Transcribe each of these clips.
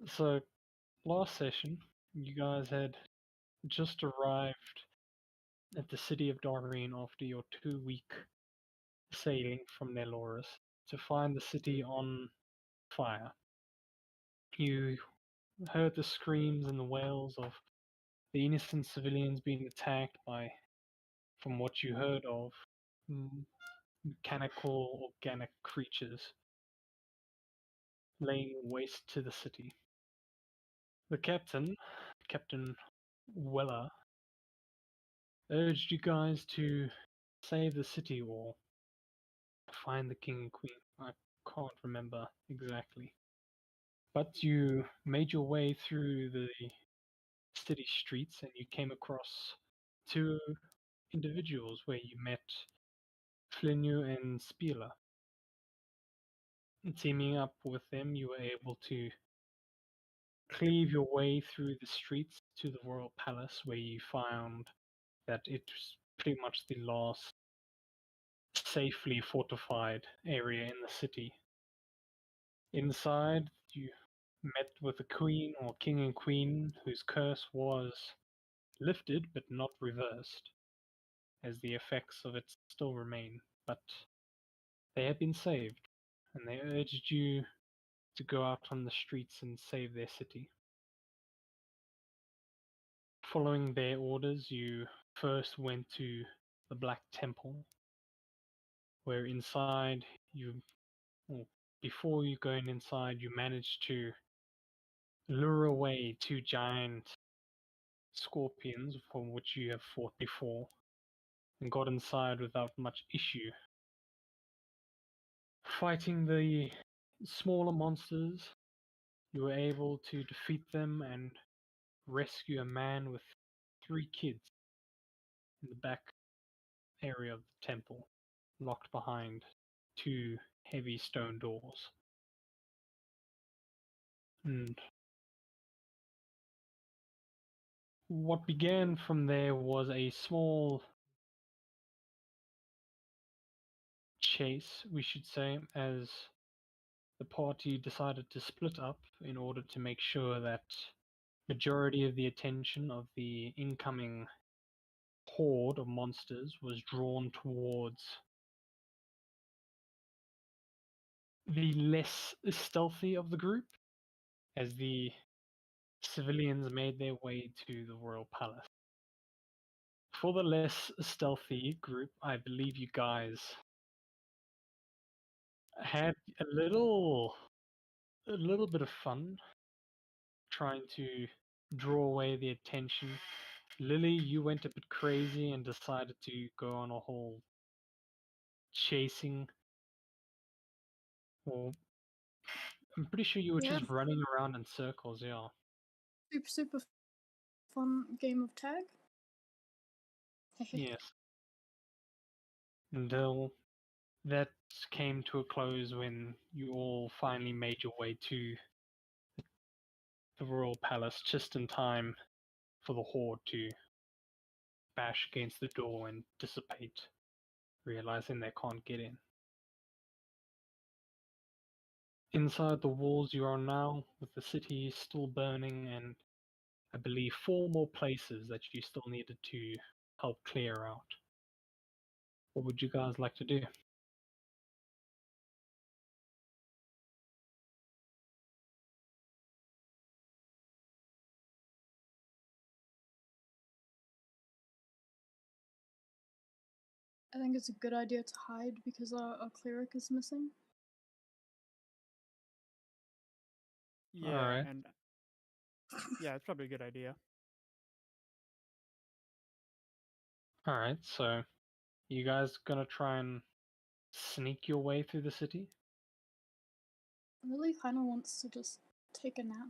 So, last session, you guys had just arrived at the city of Doreen after your 2-week sailing from Neloris to find the city on fire. You heard the screams and the wails of the innocent civilians being attacked by, from what you heard of, mechanical organic creatures laying waste to the city. The captain, Captain Weller, urged you guys to save the city or find the king and queen. I can't remember exactly. But you made your way through the city streets and you came across two individuals where you met Flinu and Spila. And teaming up with them, you were able to cleave your way through the streets to the royal palace, where you found that it was pretty much the last safely fortified area in the city. Inside, you met with the queen or king and queen, whose curse was lifted but not reversed, as the effects of it still remain. But they have been saved, and they urged you to go out on the streets and save their city. Following their orders, you first went to the Black Temple, where inside before you going inside, you managed to lure away two giant scorpions from which you have fought before, and got inside without much issue. Fighting the smaller monsters, you were able to defeat them and rescue a man with 3 kids in the back area of the temple, locked behind 2 heavy stone doors. And what began from there was a small chase, we should say, as the party decided to split up in order to make sure that majority of the attention of the incoming horde of monsters was drawn towards the less stealthy of the group, as the civilians made their way to the royal palace. For the less stealthy group, I believe you guys had a little bit of fun trying to draw away the attention. Lily, you went a bit crazy and decided to go on a whole chasing, or I'm pretty sure you were Yeah. just running around in circles, yeah. Super fun game of tag. Yes. Until that came to a close when you all finally made your way to the royal palace just in time for the horde to bash against the door and dissipate, realizing they can't get in. Inside the walls you are now, with the city still burning, and I believe 4 more places that you still needed to help clear out. What would you guys like to do? I think it's a good idea to hide because our cleric is missing. Yeah, Alright. and yeah, it's probably a good idea. Alright, so you guys gonna try and sneak your way through the city? Lily kind of wants to just take a nap.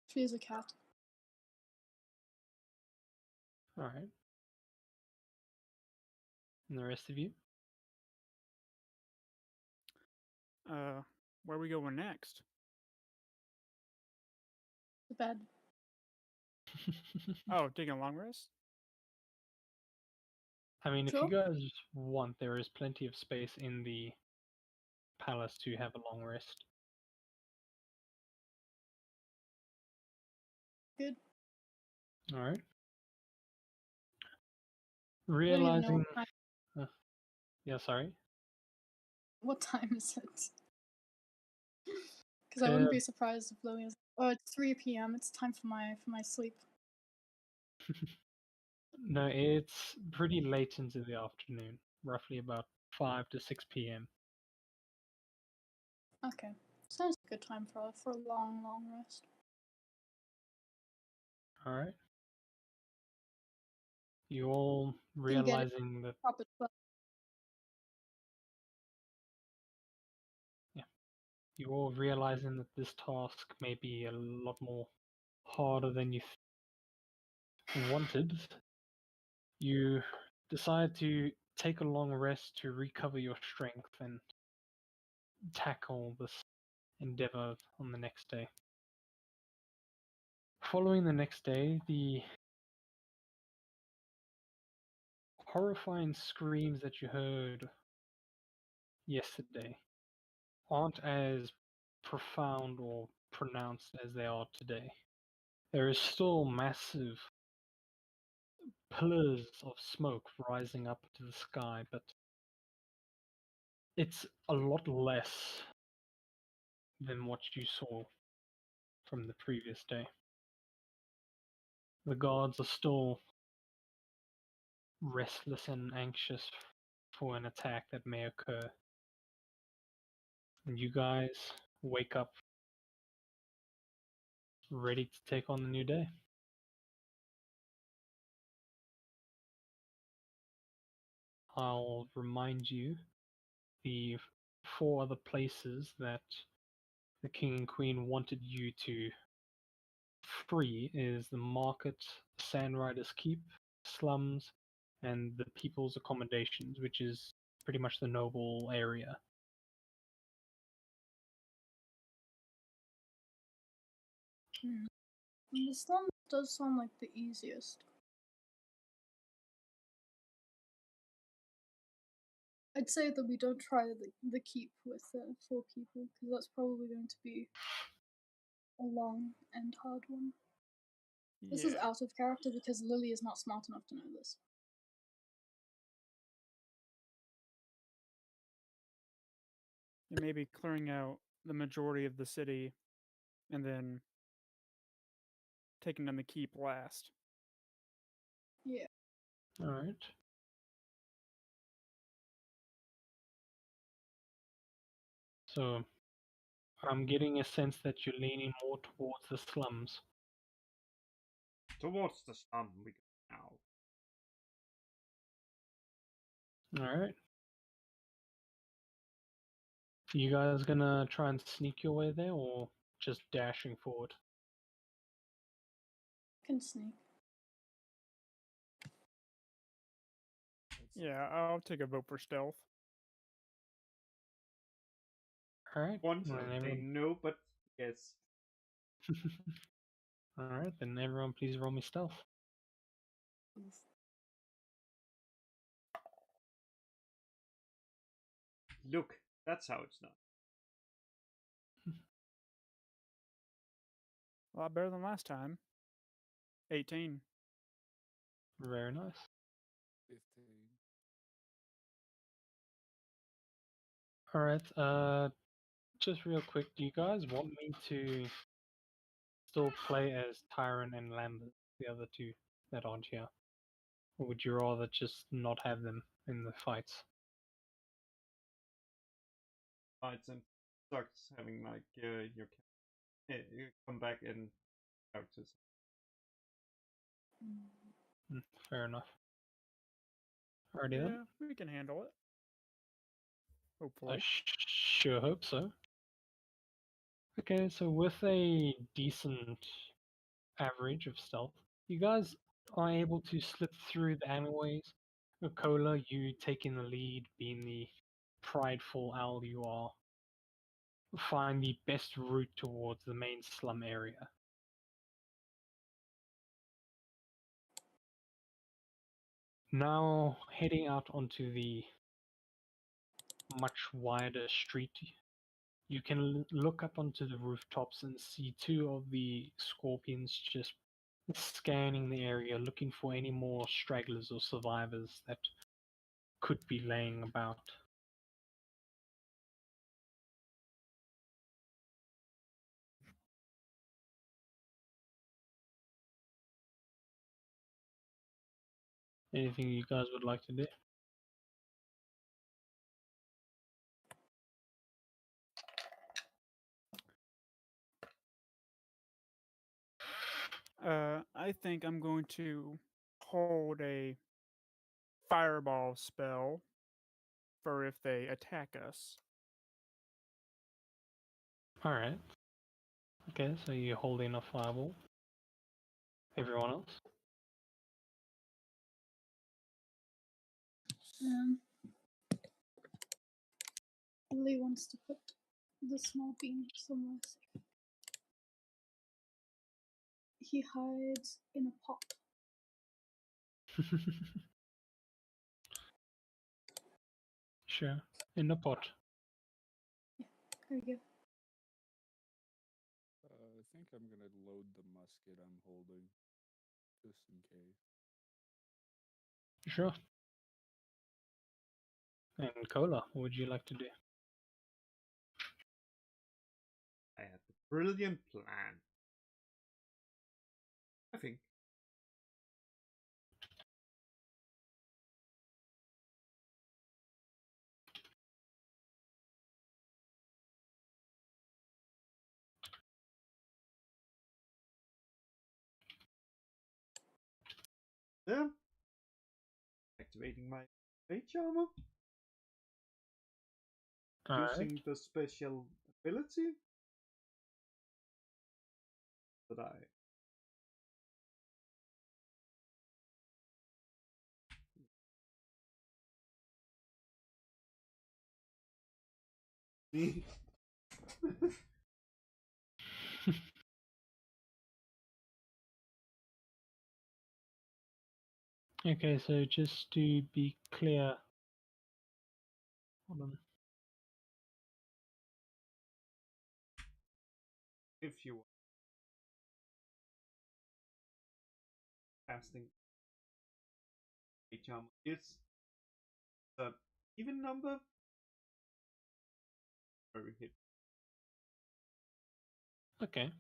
She is a cat. Alright. And the rest of you? Where are we going next? The bed. Oh, taking a long rest? I mean, if Sure. you guys want, there is plenty of space in the palace to have a long rest. good. All right. I don't even know Realizing, what time, yeah, sorry. what time is it. Because I Uh, wouldn't be surprised if Lily is. Oh, it's 3 p.m. It's time for my sleep. no, it's pretty late into the afternoon, roughly about 5 to 6 p.m. Okay, sounds like a good time for a long rest. All right. You all Didn't get it realizing that, proper. But yeah, you all realizing that this task may be a lot more harder than you wanted. You decide to take a long rest to recover your strength and tackle this endeavor on the next day. Following the next day, the horrifying screams that you heard yesterday aren't as profound or pronounced as they are today. There is still massive pillars of smoke rising up to the sky, but it's a lot less than what you saw from the previous day. The guards are still restless and anxious for an attack that may occur. And you guys wake up ready to take on the new day. I'll remind you the 4 other places that the king and queen wanted you to free is the market, Sandriders Keep, slums, and the people's accommodations, which is pretty much the noble area. the slum does sound like the easiest. I'd say that we don't try the keep with 4 people because that's probably going to be a long and hard one. This is Yeah. out of character because Lily is not smart enough to know this. And maybe clearing out the majority of the city and then taking on the keep last. Yeah. All right. So I'm getting a sense that you're leaning more towards the slums. Towards the sun we go now. All right. You guys gonna try and sneak your way there, or just dashing forward? Can sneak. Yeah, I'll take a vote for stealth. All right. Want Well, to then say everyone... no, but yes. All right, then everyone, please roll me stealth. Oof. Look, that's how it's done. A lot better than last time. 18. Very nice. 15. All right. Just real quick, do you guys want me to still play as Tyrant and Lambert, the other 2 that aren't here, or would you rather just not have them in the fights? Fights and sucks having like your you come back and characters. Fair enough. Alrighty Yeah, then. we can handle it. I Hopefully. sure hope so. Okay, so with a decent average of stealth, you guys are able to slip through the alleyways. Cola, you taking the lead, being the prideful owl you are, find the best route towards the main slum area. Now heading out onto the much wider street, you can look up onto the rooftops and see 2 of the scorpions just scanning the area, looking for any more stragglers or survivors that could be laying about. Anything you guys would like to do? I think I'm going to hold a fireball spell for if they attack us. Alright. Okay, so you're holding a fireball. Everyone else? Lee wants to put the small bean somewhere safe. He hides in a pot. Sure. In the pot. There you go. I think I'm gonna load the musket I'm holding, just in case. Sure. And Cola, what would you like to do? I had a brilliant plan. I think. Yeah. Activating my mage armor. Alright. Using the special ability that I need. Okay, so just to be clear. Hold on. If you want casting mage armor is the even number where we hit. Okay.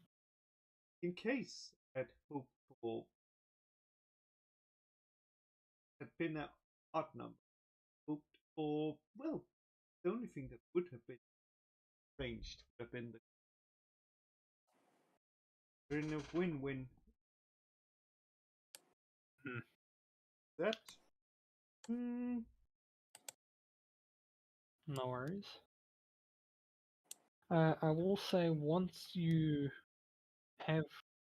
In case I'd hoped for had been an odd number. Hoped for, well, the only thing that would have been changed would have been the we're in a win-win. That No worries. I will say once you have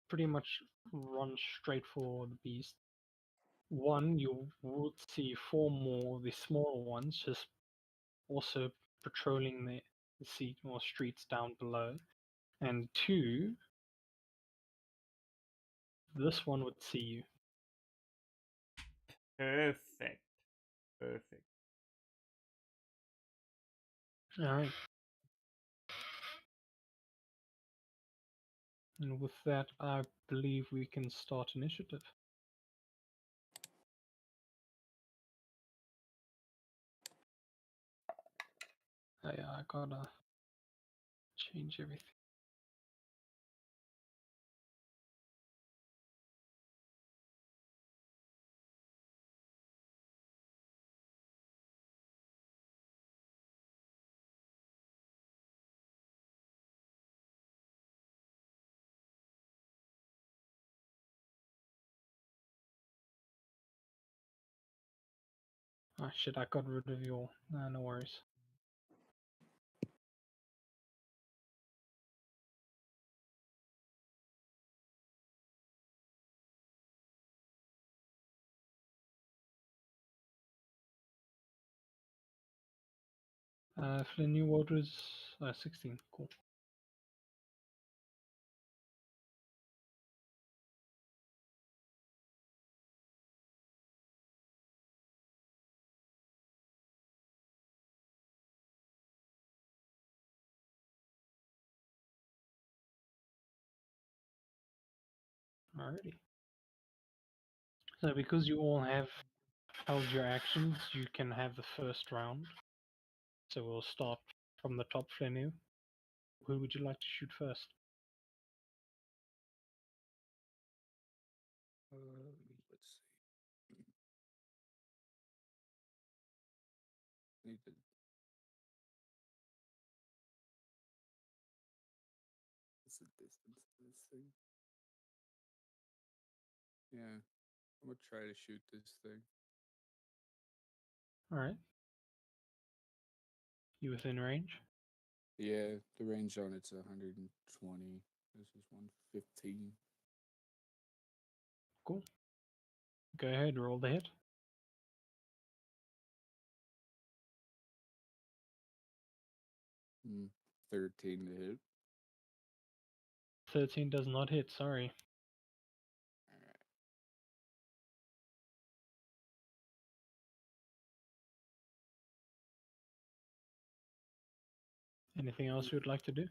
pretty much run straight for the beast, one, you would see four more of the smaller ones just also patrolling the sea or streets down below. And two, this one would see you. perfect. Perfect. Alright. And with that, I believe we can start initiative. Oh yeah, I gotta change everything. Ah shit, I got rid of your... Nah, no worries. For the new world was 16, cool. Alrighty. So because you all have held your actions, you can have the first round. So we'll start from the top, Flenu. Who would you like to shoot first? Let's see. Need to. What's the distance of this thing? Yeah, I'm gonna try to shoot this thing. Alright. You within range? Yeah, the range on it's 120. This is 115. Cool. Go ahead, roll the hit. 13 to hit. 13 does not hit, sorry. Alright. Anything else you would like to do?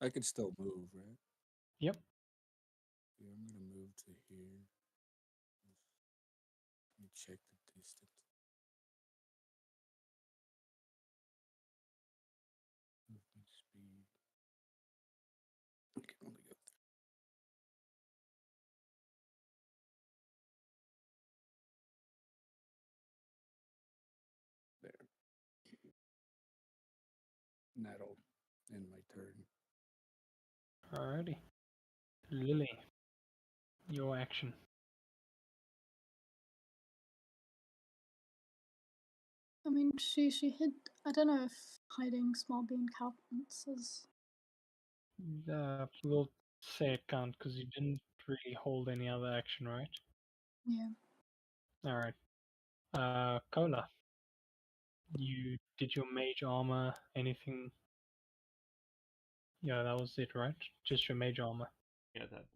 I could still move, right? Yep. Yeah, I'm gonna move to here. Let me check the distance. Movement speed. I can only go there. And that'll end my turn. Alrighty. Lily, your action. I mean, she hid. I don't know if hiding small bean counts as. We'll say it can't because you didn't really hold any other action, right? Yeah. Alright. Cola. You did your mage armor, anything? Yeah, that was it, right? Just your mage armor. Yeah, that.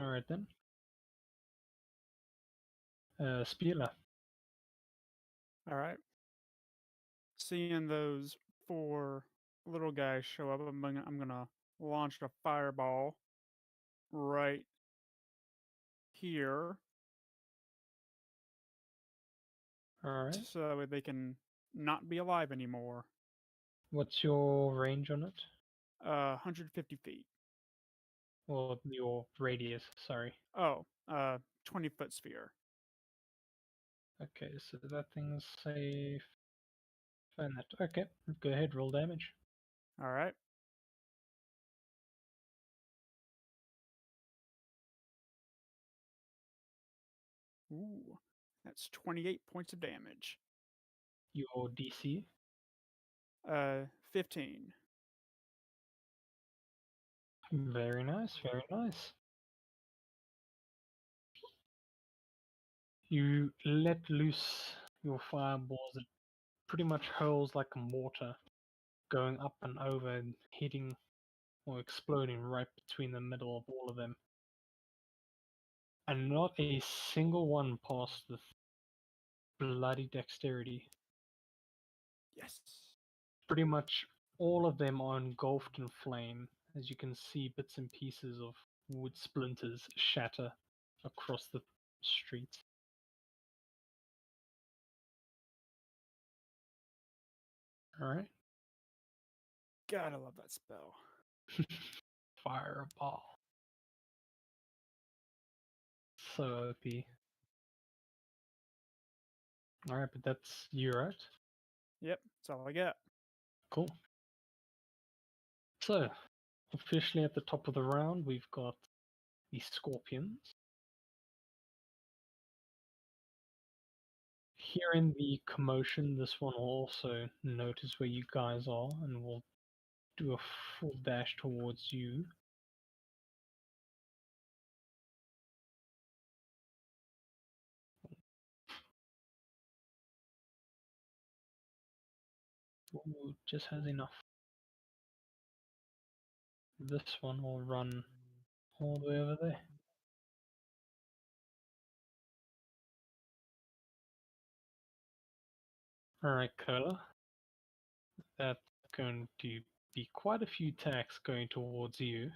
Alright then. Spieler. All right. Seeing those 4 little guys show up, I'm gonna launch a fireball right here, Alright. so they can not be alive anymore. What's your range on it? 150 feet. Or your radius, sorry. Oh, 20-foot sphere. Okay, so that thing's safe. Find that. Okay, go ahead, roll damage. All right. Ooh, that's 28 points of damage. Your DC. 15. Very nice, very nice. You let loose your fireballs. It pretty much hurls like a mortar, going up and over and hitting or exploding right between the middle of all of them. And not a single one passed with bloody dexterity. Yes. Pretty much all of them are engulfed in flame, as you can see bits and pieces of wood splinters shatter across the streets. Alright. God, I love that spell. Fireball. So OP. Alright, but that's you, right? Yep, that's all I got. Cool. So, officially at the top of the round, we've got the Scorpions. Hearing the commotion, this one will also notice where you guys are and will do a full dash towards you. Ooh, just has enough. This one will run all the way over there. Alright, Cola. That's going to be quite a few attacks going towards you.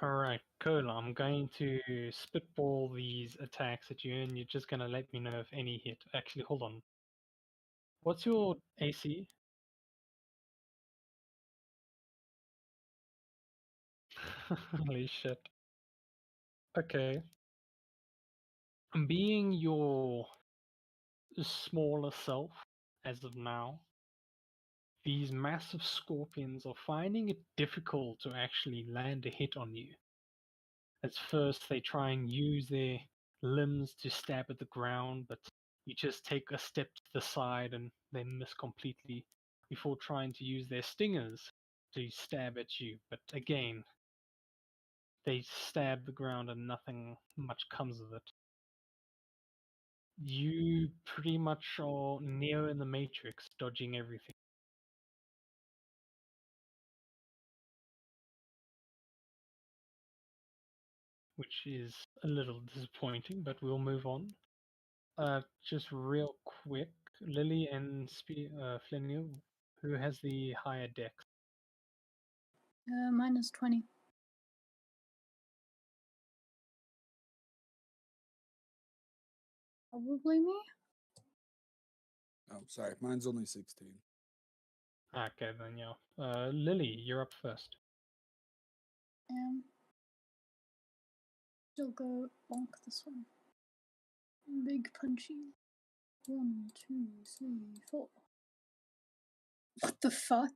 Alright, cool. I'm going to spitball these attacks at you, and you're just gonna let me know if any hit. Actually, hold on. What's your AC? Holy shit. Okay. Being your smaller self as of now, these massive scorpions are finding it difficult to actually land a hit on you. At first, they try and use their limbs to stab at the ground, but you just take a step to the side and they miss completely before trying to use their stingers to stab at you. But again, they stab the ground and nothing much comes of it. You pretty much are Neo in the Matrix, dodging everything. Which is a little disappointing, but we'll move on. Just real quick, Lily and Flinio, who has the higher dex? Minus 20. Probably me? Oh, sorry. Mine's only 16. Okay, then yeah. Lily, you're up first. Still go bonk this one. Big punchy. 1, 2, 3, 4. What the fuck?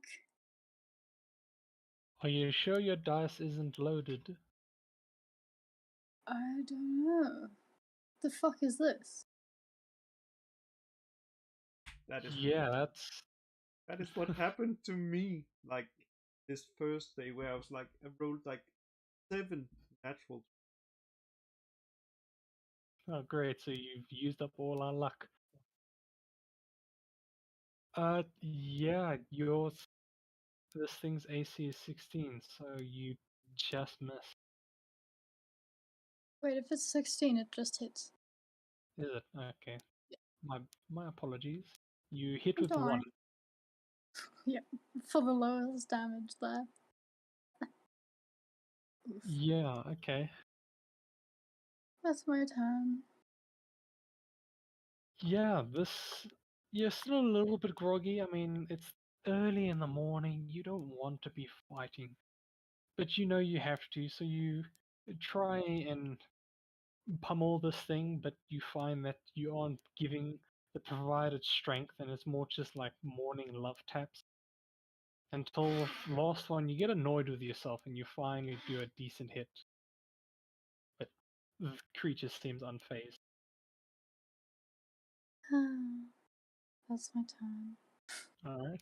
Are you sure your dice isn't loaded? I don't know. The fuck is this? That is Yeah, that is what happened to me. Like this first day where I rolled like 7 natural. oh great. So you've used up all our luck. Yeah, this thing's AC is 16, so you just missed. Wait, if it's 16, it just hits. Is it? Okay. My apologies. You hit with Don't worry. 1. Yeah, for the lowest damage there. Oof. Yeah, okay. That's my turn. Yeah, you're still a little bit groggy. I mean, it's early in the morning. You don't want to be fighting, but you know you have to. So you try and pummel this thing, but you find that you aren't giving the provided strength, and it's more just like morning love taps. Until last one, you get annoyed with yourself, and you finally do a decent hit, but the creature seems unfazed. That's my turn. All right,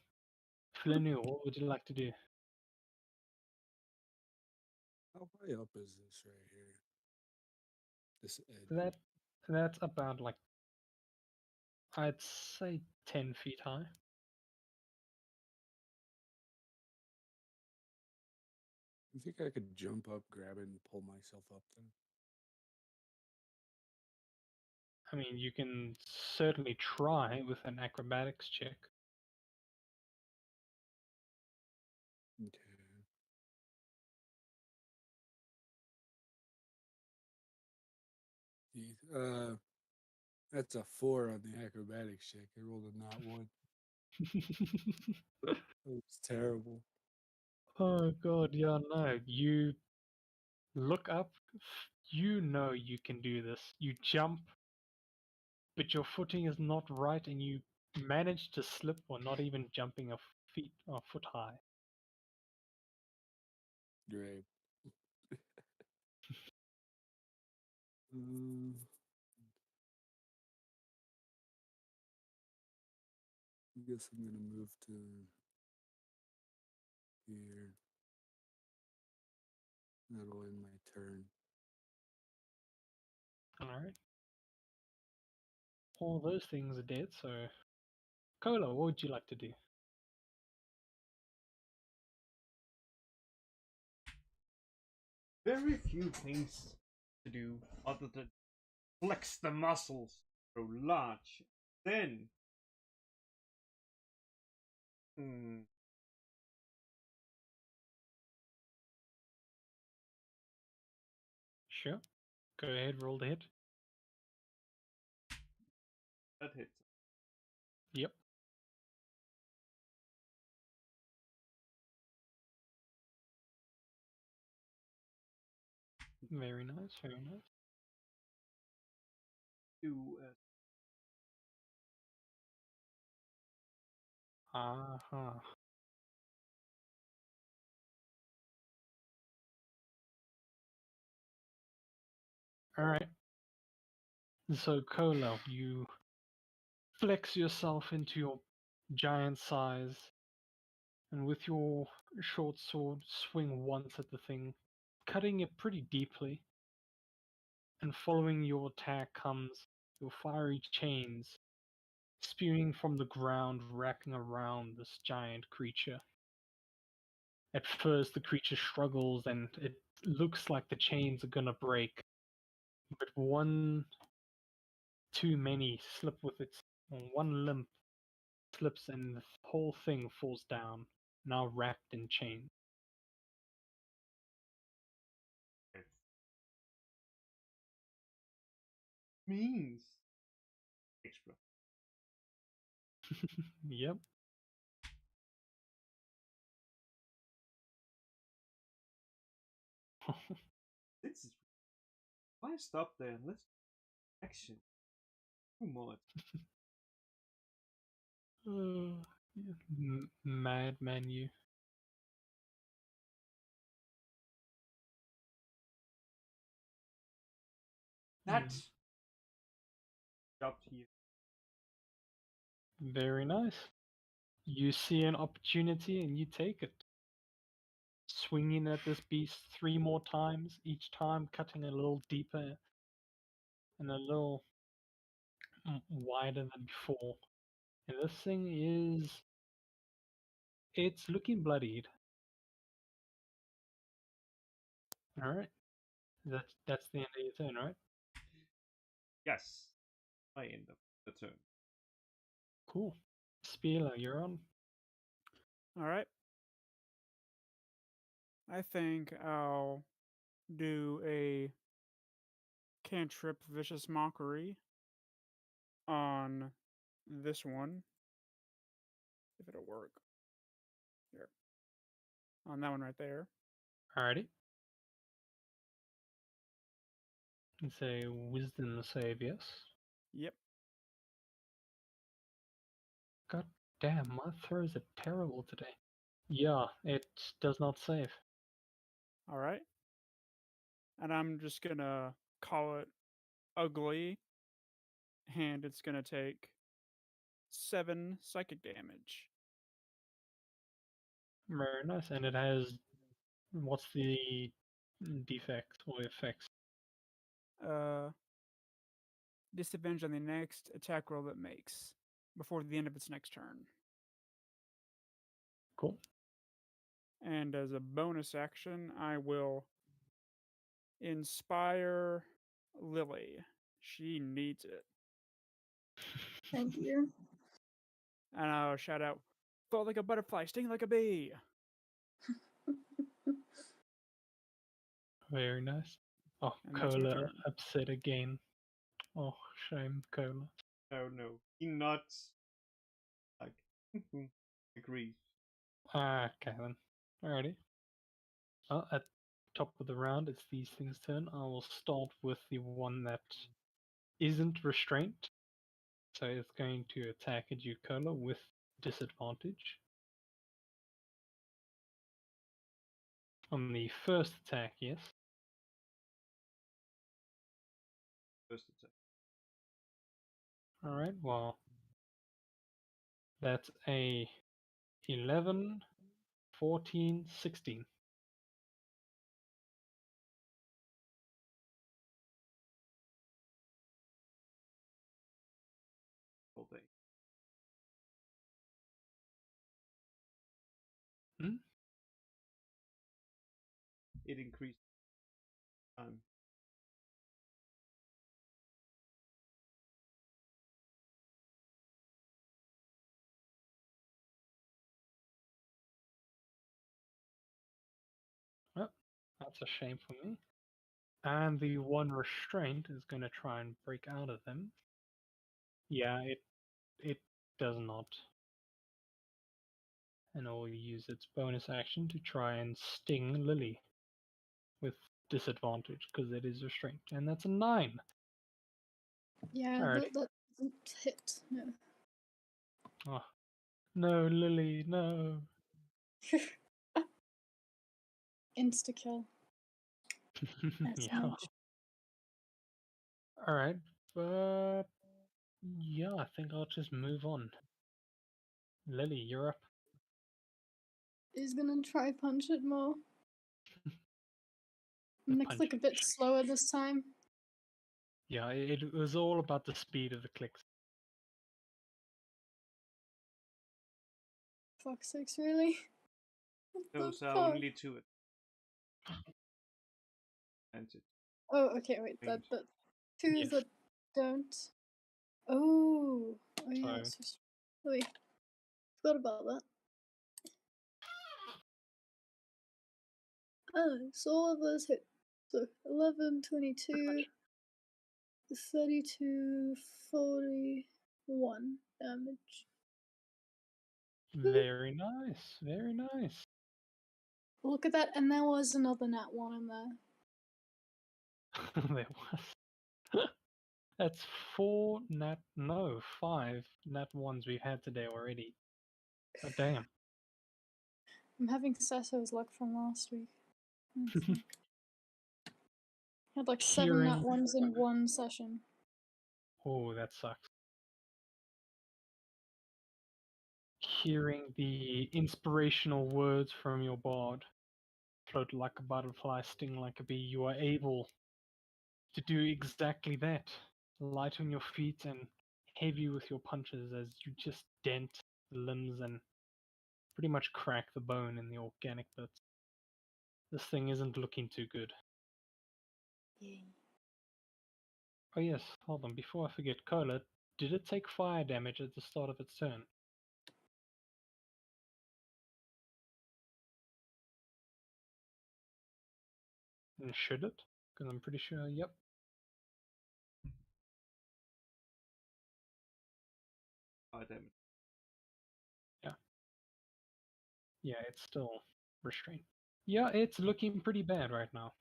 Flanu, what would you like to do? How high up is this right here? This edge. That's about like I'd say 10 feet high. You think I could jump up, grab it, and pull myself up then? I mean, you can certainly try with an acrobatics check. Okay. That's a 4 on the acrobatics check. I rolled a not 1. It was terrible. Oh god, yeah, no. You look up, you know you can do this. You jump, but your footing is not right, and you manage to slip or not even jumping a foot high. Great. Um, I guess I'm gonna move to here. That'll end my turn. Alright. All those things are dead, so Cola, what would you like to do? Very few things to do other than flex the muscles, grow large. Then, Sure. Go ahead, roll the hit. That hits. Yep. Very nice, very nice. Do Uh-huh. Alright. So, Cola, you flex yourself into your giant size, and with your short sword, swing once at the thing, cutting it pretty deeply. And following your attack comes your fiery chains, spewing from the ground, wrapping around this giant creature. At first, the creature struggles and it looks like the chains are gonna break, but one too many slip with its one limb slips and the whole thing falls down, now wrapped in chains. it. Means. Extra. Yep. This is. Why stop there and let's action? Too much. Madman, you. That's stopped here. Very nice. You see an opportunity and you take it. Swinging at this beast 3 more times, each time cutting a little deeper and a little wider than before. And this thing is. It's looking bloodied. Alright. That's the end of your turn, right? Yes. I end up the turn. Cool. Spieler, you're on. All right. I think I'll do a cantrip vicious mockery on this one. If it'll work. Here. On that one right there. Alrighty. It's a wisdom save, yes? Yep. God damn, my throws are terrible today. Yeah, it does not save. All right. And I'm just gonna call it ugly. And it's gonna take 7 psychic damage. Very nice. And it has. What's the defect or effects? Disadvantage on the next attack roll it makes before the end of its next turn. Cool. And as a bonus action, I will inspire Lily. She needs it. Thank you. And I'll shout out, "Float like a butterfly, sting like a bee." Very nice. Oh, And that's my Cola turn. upset again. Oh, shame, Cola. Oh no. He nods. Like, agrees. Ah, okay then. Alrighty. Well, at top of the round, it's these things' turn. I will start with the one that isn't restrained. So it's going to attack at you, Cola, with disadvantage. On the first attack, yes. First attack. Alright, well, that's a 11, 14, 16. All day. Hmm? It increased. Oh, that's a shame for me. And the one restraint is going to try and break out of them. Yeah, it does not. And it will use its bonus action to try and sting Lily with disadvantage because it is restrained. And that's a 9. Yeah, Alright. that doesn't hit. No. Oh. No, Lily, no. Insta kill. Yeah. SMH. Alright, but yeah, I think I'll just move on. Lily, you're up. He's gonna try punch it more. The Makes punch. like a bit slower this time. Yeah, it was all about the speed of the clicks. Fuck's sakes, really? What the Those are fuck? only two. And it Oh, okay, wait. That two Yes. that don't. Oh, yeah. So- Wait, forgot about that. Oh, so all of those hit. So 11, 22, 32, 41 damage. Very nice, very nice. Look at that, and there was another nat 1 in there. There was. That's 5 nat 1s we've had today already. Oh, damn. I'm having Sesso's luck from last week. Had like 7 nat Hearing. 1s in one session. Oh, that sucks. Hearing the inspirational words from your bard, float like a butterfly, sting like a bee, you are able to do exactly that. Light on your feet and heavy with your punches as you just dent the limbs and pretty much crack the bone in the organic bits. This thing isn't looking too good. Yay. Oh yes, hold on, before I forget, Cola, did it take fire damage at the start of its turn? And should it? Because I'm pretty sure, yep. damage. Yeah, it's still restrained. Yeah, it's looking pretty bad right now.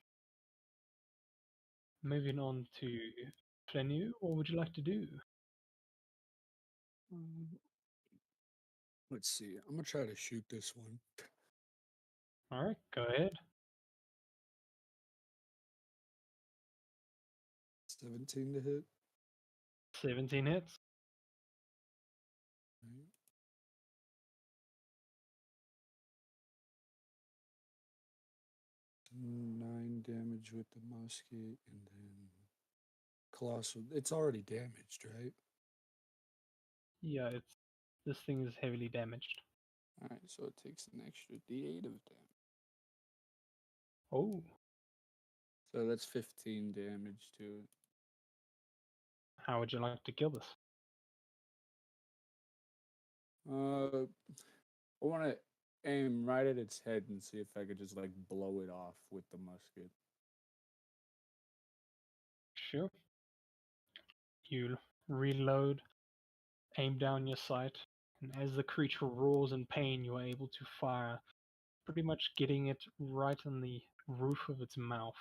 Moving on to Flenu, what would you like to do? Let's see. I'm gonna try to shoot this one. Alright, go ahead. 17 to hit. 17 hits. Right. 9 damage with the musket, and then colossal. It's already damaged, right? Yeah, this thing is heavily damaged. All right, so it takes an extra D8 of damage. Oh, So that's 15 damage to it. how would you like to kill this? I want to aim right at its head and see if I could just like blow it off with the musket. Sure. You reload, aim down your sight, and as the creature roars in pain, you are able to fire, pretty much getting it right on the roof of its mouth.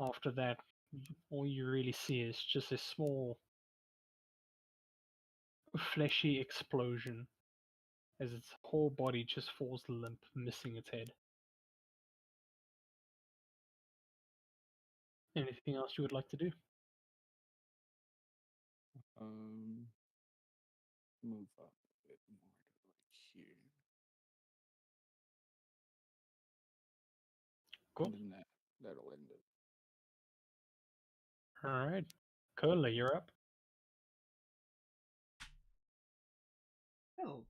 After that, all you really see is just a small, fleshy explosion as its whole body just falls limp, missing its head. Anything else you would like to do? Move up a bit more to like here. Cool. And then that'll end it. Alright. Cola, you're up. Well,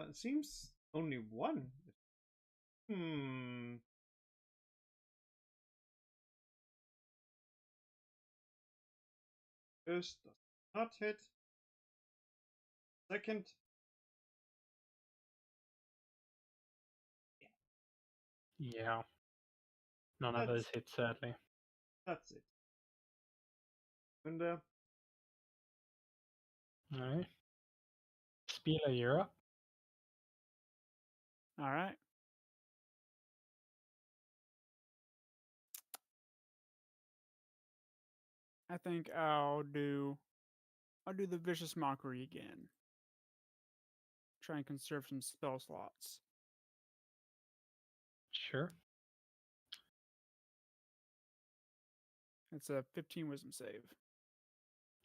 it seems only one. First does not hit. Second. Yeah. None of those hit, sadly. That's it. And Alright. Spieler, you're up. All right. I think I'll do the vicious mockery again. Try and conserve some spell slots. Sure. It's a 15 wisdom save.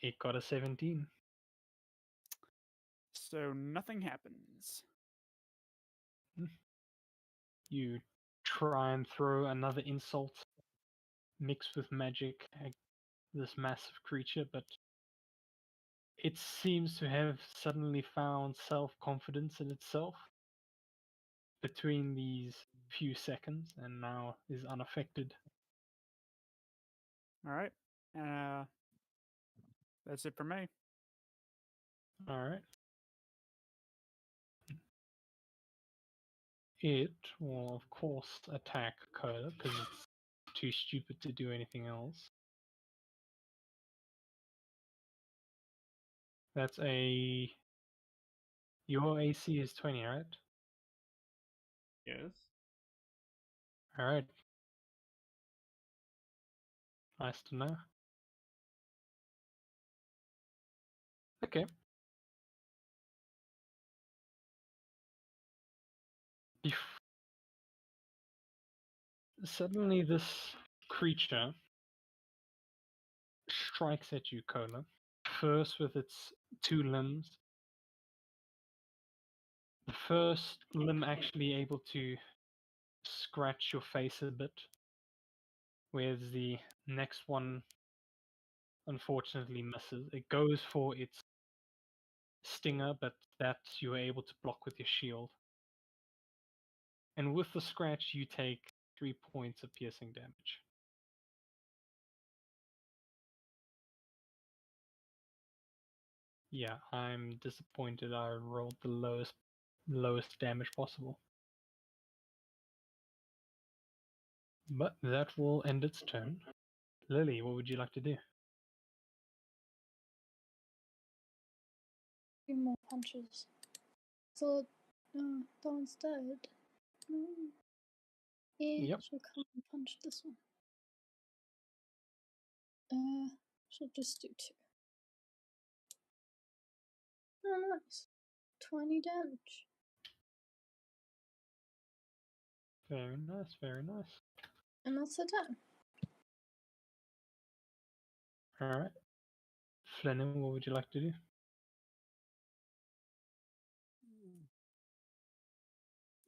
It got a 17. So nothing happens. You try and throw another insult mixed with magic at this massive creature, but it seems to have suddenly found self-confidence in itself between these few seconds and now is unaffected. All right. That's it for me. Alright. It will, of course, attack Coda because it's too stupid to do anything else. That's a... Your AC is 20, right? yes. Alright. Nice to know. Okay. Suddenly this creature strikes at you, Cola. First with its two limbs. The first limb actually able to scratch your face a bit, whereas the next one unfortunately misses. It goes for its stinger, but that you are able to block with your shield. And with the scratch, you take 3 points of piercing damage. Yeah, I'm disappointed I rolled the lowest damage possible. But that will end its turn. Lily, what would you like to do? 3 more punches. So, Dawn's dead. No. Yeah, Yep. she'll come and punch this one. She'll just do 2. Oh, nice. 20 damage. Very nice, very nice. And that's her turn. Alright. Flennon, what would you like to do?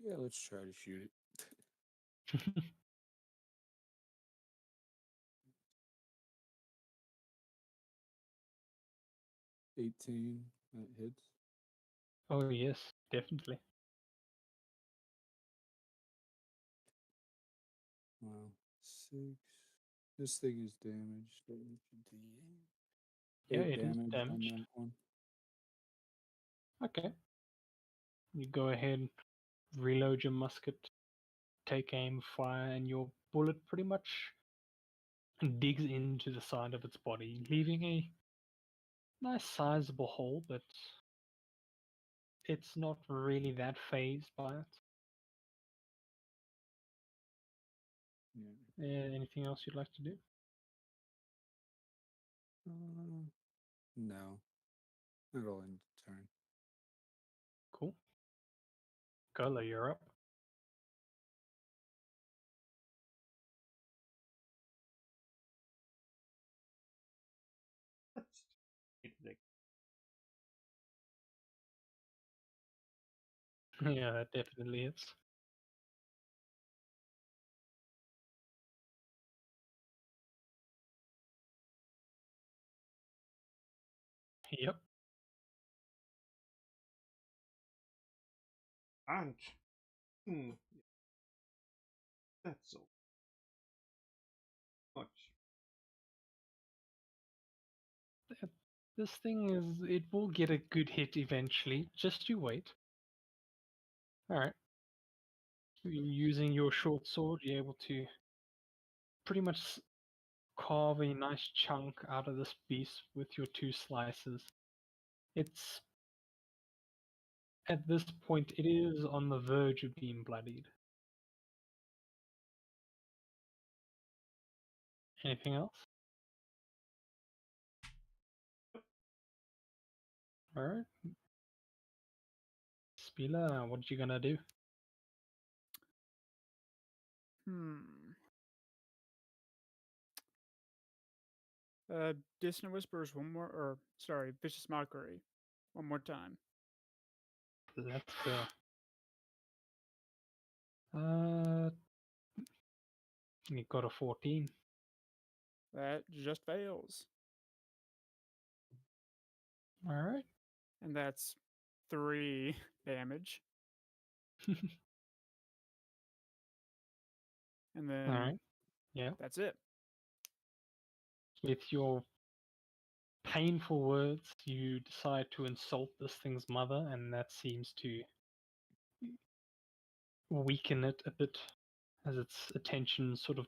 Yeah, let's try to shoot it. 18, that hits. Oh yes, definitely. Wow. 6. This thing is damaged. Yeah, 8 it is damage on damaged. that one. Okay. You go ahead, reload your musket, take aim, fire, and your bullet pretty much digs into the side of its body, leaving a nice sizable hole, but it's not really that phased by it. Yeah. Anything else you'd like to do? No. Not all in turn. Cool. Gola, you're up. That's it. Yeah, that definitely is. Yep. And that's all. Much. This thing is, it will get a good hit eventually. Just you wait. Alright. Using your short sword, you're able to pretty much carve a nice chunk out of this beast with your 2 slices. It's at this point it is on the verge of being bloodied. Anything else? Alright. Spila, what you gonna do? Dissonant Whispers one more, or sorry, Vicious Mockery one more time. Let's go. You got a 14. That just fails. Alright. And that's 3 damage. And then Alright. Yeah. that's it. With your painful words, you decide to insult this thing's mother, and that seems to weaken it a bit as its attention sort of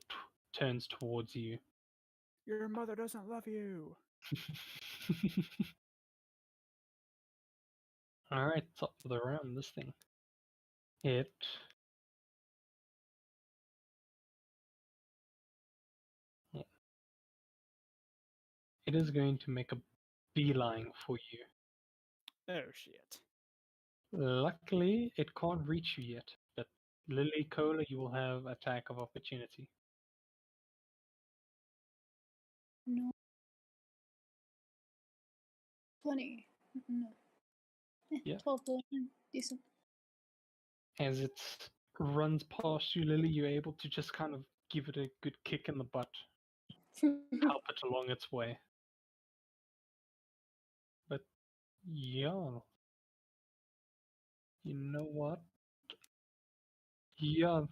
turns towards you. Your mother doesn't love you. Alright, top of the round, this thing. It It is going to make a beeline for you. Oh shit. Luckily, it can't reach you yet, but Lily Cola, you will have attack of opportunity. No. 20. No. Yeah. 12 to decent. As it runs past you, Lily, you're able to just kind of give it a good kick in the butt, help it along its way. But yeah, you know what? Yeah,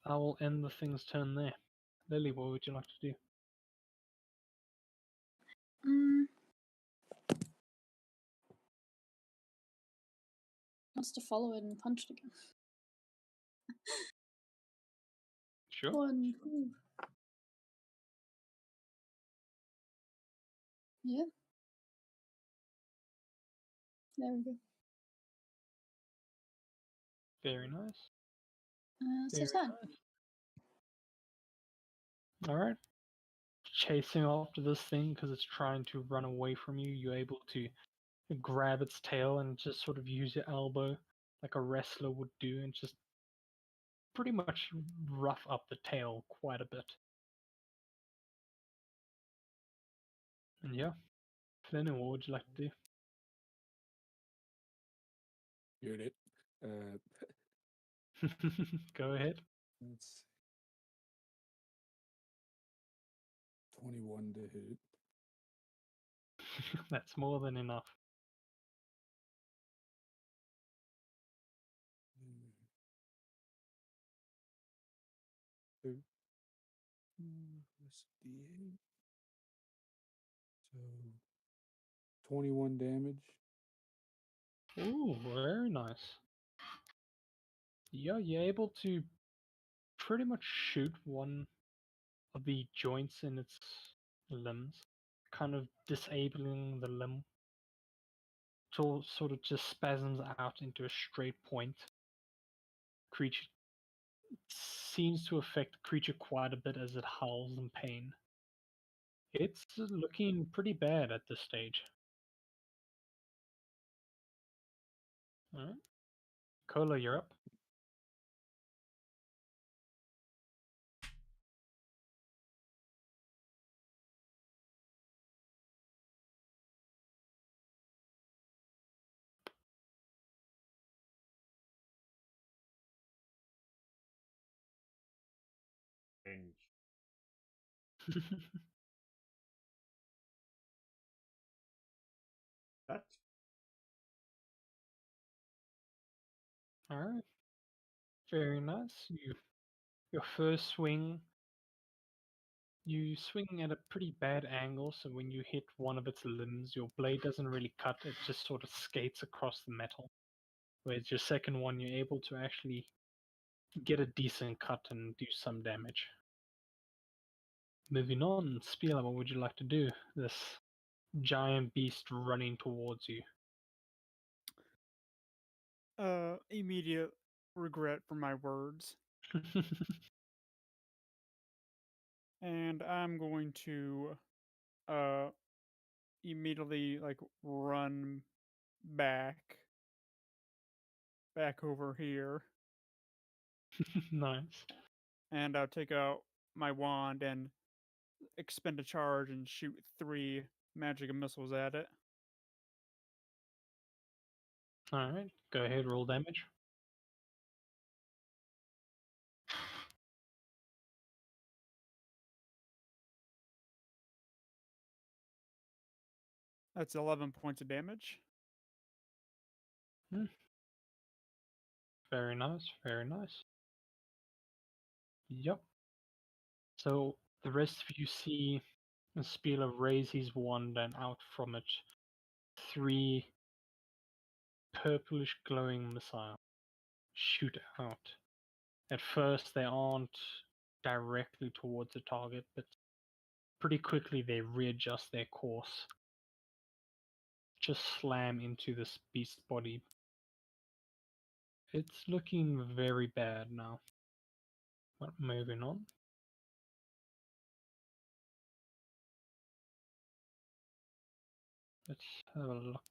I will end the thing's turn there. Lily, what would you like to do? Wants to follow it and punch it again. Sure. One move. Yeah. There we go. Very nice. So Very 10. nice. Alright. Chasing after this thing because it's trying to run away from you, you're able to grab its tail and just sort of use your elbow like a wrestler would do and just pretty much rough up the tail quite a bit. And yeah, Flynn, what would you like to do? Heard it. Go ahead. Let's see. 21 to hit. That's more than enough. Two. Plus D8. So 21 damage. Ooh, very nice. Yeah, you're able to pretty much shoot one of the joints in its limbs, kind of disabling the limb. Sort of just spasms out into a straight point. Creature seems to affect the creature quite a bit as it howls in pain. It's looking pretty bad at this stage. Alright. Cola, you're up. Range. That's Alright. Very nice. Your first swing, you swing at a pretty bad angle, so when you hit one of its limbs, your blade doesn't really cut, it just sort of skates across the metal. Whereas your second one, you're able to actually get a decent cut and do some damage. Moving on, Spieler, what would you like to do? This giant beast running towards you. Immediate regret for my words. And I'm going to immediately like run back over here, Nice. and I'll take out my wand and expend a charge and shoot 3 magic missiles at it. Alright, go ahead, roll damage. That's 11 points of damage. Very nice, very nice. Yep. So the rest of you see Spieler raise his wand, and out from it 3 purplish glowing missiles shoot out. At first they aren't directly towards the target, but pretty quickly they readjust their course. Just slam into this beast's body. It's looking very bad now. But moving on. Let's have a look.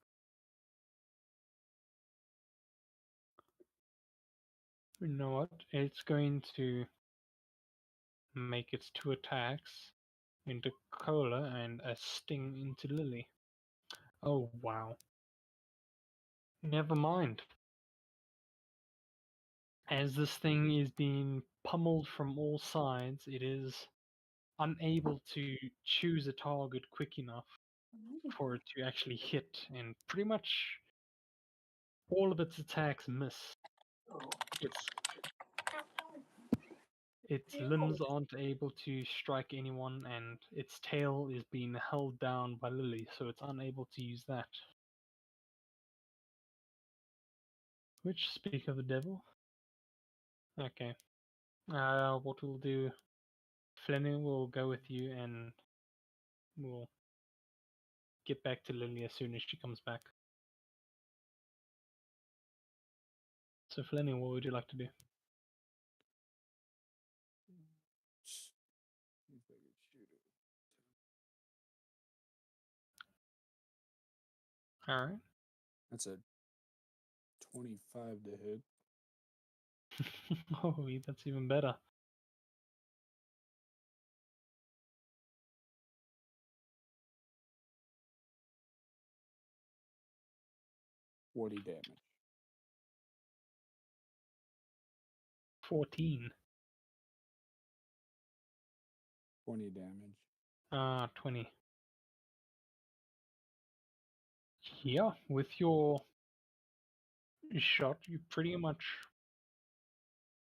You know what? It's going to make its 2 attacks into Cola and a sting into Lily. Oh wow. Never mind. As this thing is being pummeled from all sides, it is unable to choose a target quick enough for it to actually hit, and pretty much all of its attacks miss. Its limbs aren't able to strike anyone, and its tail is being held down by Lily, so it's unable to use that. Which, speak of the devil. Okay. What we'll do, Fleming will go with you, and we'll get back to Lily as soon as she comes back. So Fleming, what would you like to do? See if I can shoot it. Alright. That's a 25 to hit. Oh, that's even better. 40 damage. 14. 20 damage. 20. Yeah, with your shot, you pretty much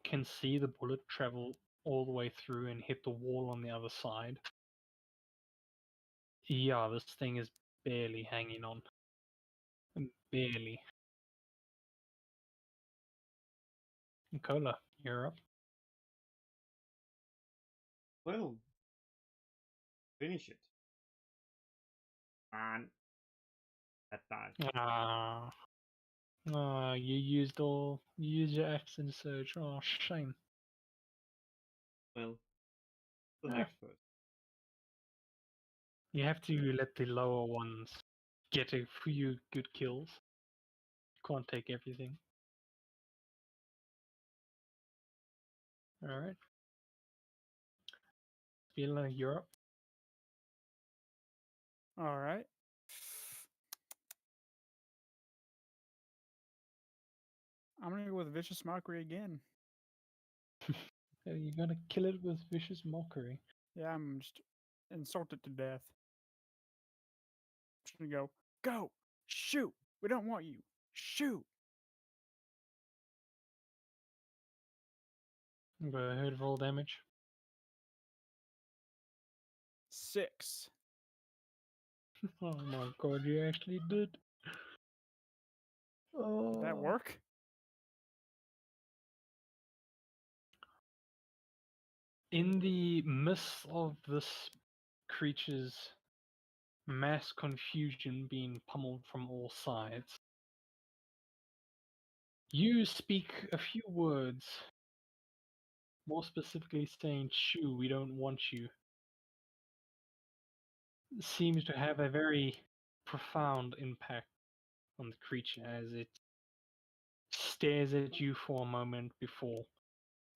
can see the bullet travel all the way through and hit the wall on the other side. Yeah, this thing is barely hanging on. Barely. Cola, you're up. Well, finish it. And that died. You used your axe in surge. Oh, shame. Well, the Ah. next first. You have to let the lower ones get a few good kills. Can't take everything. Alright. Feel you're up. All right. I'm gonna go with vicious mockery again. You're gonna kill it with vicious mockery. Yeah, I'm just insult it to death. Just gonna go, shoot. We don't want you. Shoot. Go ahead, roll damage. 6. Oh my god, you actually did. Oh. Did that work? In the midst of this creature's mass confusion being pummeled from all sides, you speak a few words, more specifically saying, "Shoo, we don't want you." Seems to have a very profound impact on the creature as it stares at you for a moment before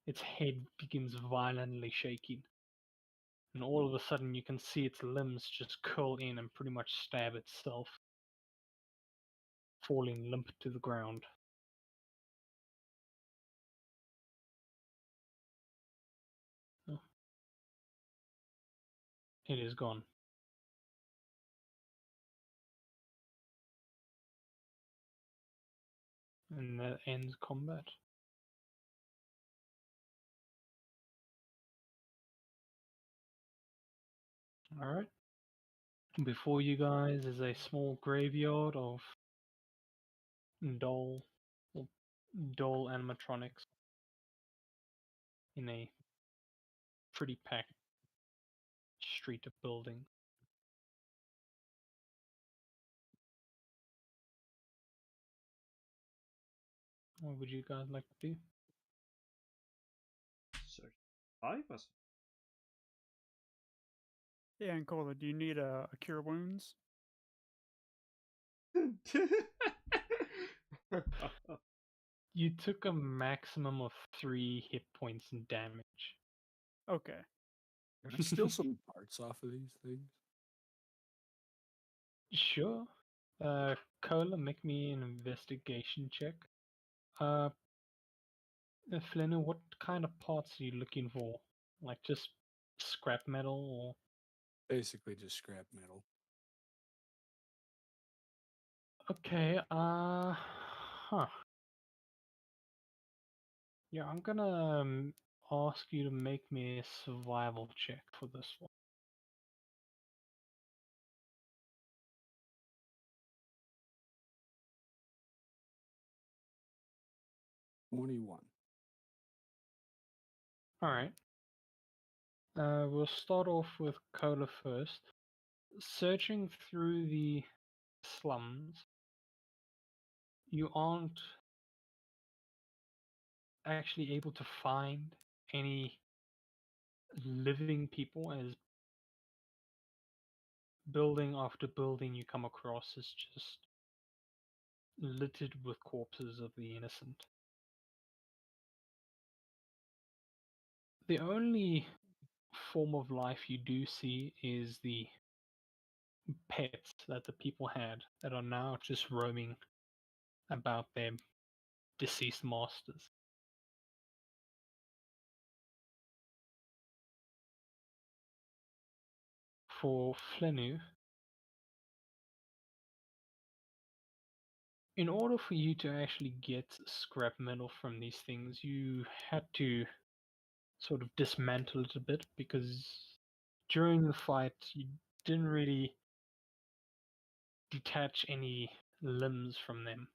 its head begins violently shaking. And all of a sudden, you can see its limbs just curl in and pretty much stab itself, falling limp to the ground. Oh. It is gone. And that ends combat. Alright. Before you guys is a small graveyard of doll animatronics in a pretty packed street of buildings. What would you guys like to do? Search 5 us. Yeah, and Cola, do you need a cure wounds? You took a maximum of 3 hit points in damage. Okay. Can I steal some parts off of these things? Sure. Cola, make me an investigation check. Flenner, what kind of parts are you looking for? Like just scrap metal Basically just scrap metal. or? Okay, huh. Yeah, I'm gonna ask you to make me a survival check for this one. 21. Alright. We'll start off with Cola first. Searching through the slums, you aren't actually able to find any living people, as building after building you come across is just littered with corpses of the innocent. The only form of life you do see is the pets that the people had that are now just roaming about their deceased masters. For Flenu, in order for you to actually get scrap metal from these things, you had to sort of dismantle it a bit, because during the fight you didn't really detach any limbs from them.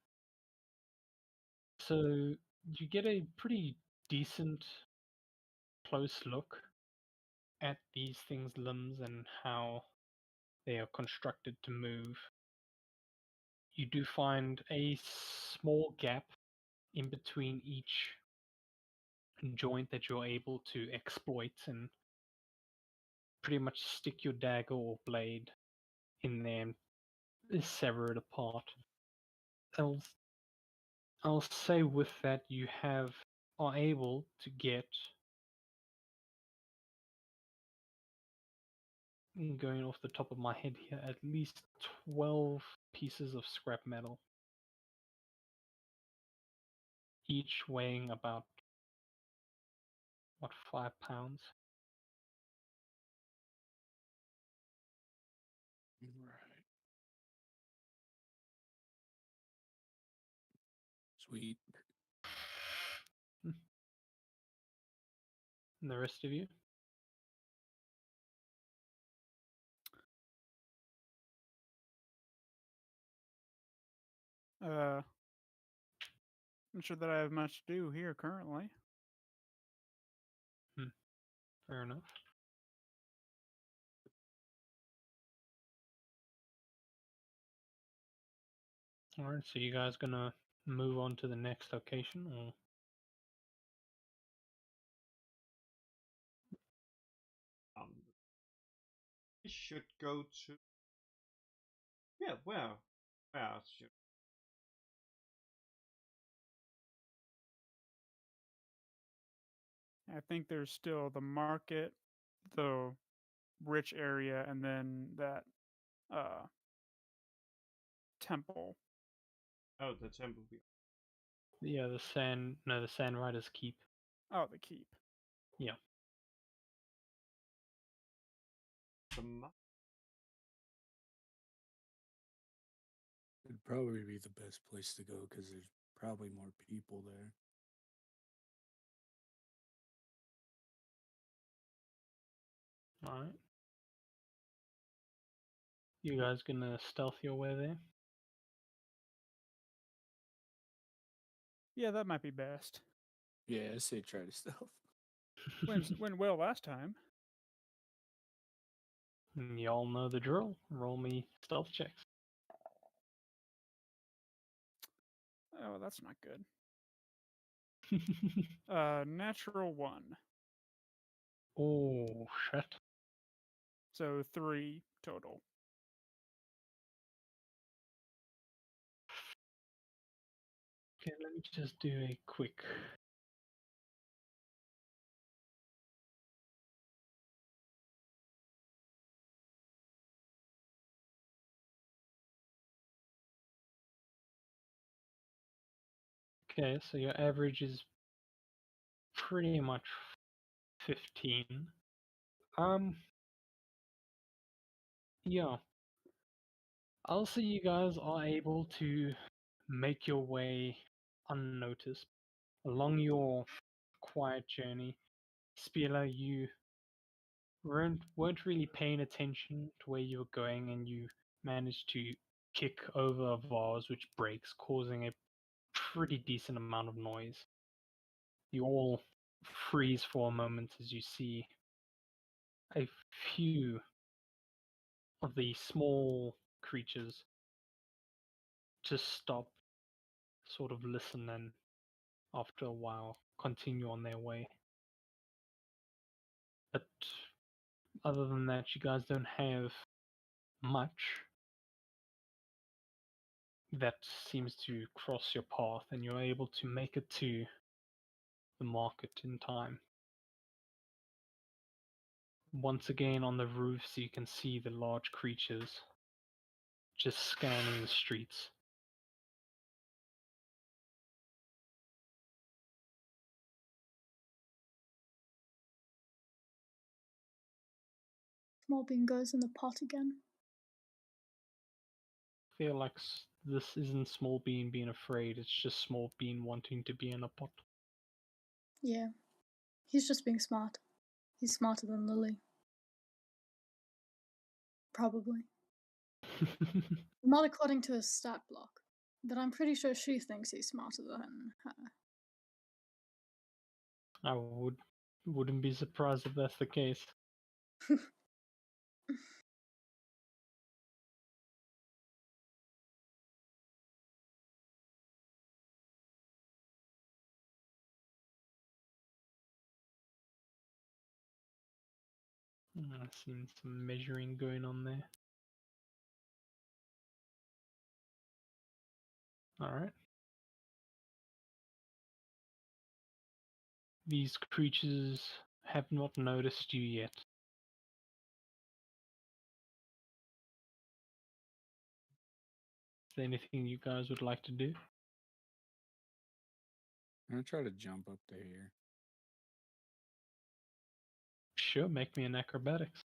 So you get a pretty decent close look at these things' limbs and how they are constructed to move. You do find a small gap in between each joint that you're able to exploit and pretty much stick your dagger or blade in there and sever it apart. I'll, I'll say with that you are able to get, going off the top of my head here, at least 12 pieces of scrap metal, each weighing about, 5 pounds. Right. Sweet. And the rest of you? Not sure that I have much to do here currently. Fair enough. Alright, so you guys gonna move on to the next location, or? We should go to. Yeah, where? Where should? I think there's still the market, the rich area, and then that temple. Oh, the temple. Yeah, the Sand Riders Keep. Oh, the keep. Yeah. It'd probably be the best place to go because there's probably more people there. Alright. You guys gonna stealth your way there? Yeah, that might be best. Yeah, I say try to stealth. Went well last time. Y'all know the drill. Roll me stealth checks. Oh, that's not good. Natural 1. Oh, shit. So 3 total. Okay, let me just do a quick. Okay, so your average is pretty much 15. Yeah. I'll say you guys are able to make your way unnoticed along your quiet journey. Spieler, you weren't really paying attention to where you were going, and you managed to kick over a vase which breaks, causing a pretty decent amount of noise. You all freeze for a moment as you see a few of the small creatures just stop, sort of listen, and after a while continue on their way. But other than that, you guys don't have much that seems to cross your path, and you're able to make it to the market in time. Once again on the roofs, you can see the large creatures just scanning the streets. Small bean goes in the pot again. I feel like this isn't Small Bean being afraid, it's just Small Bean wanting to be in a pot. Yeah. He's just being smart. He's smarter than Lily. Probably. Not according to his stat block, but I'm pretty sure she thinks he's smarter than her. I wouldn't be surprised if that's the case. I've seen some measuring going on there. Alright. These creatures have not noticed you yet. Is there anything you guys would like to do? I'm gonna try to jump up to here. Sure, make me an acrobatics.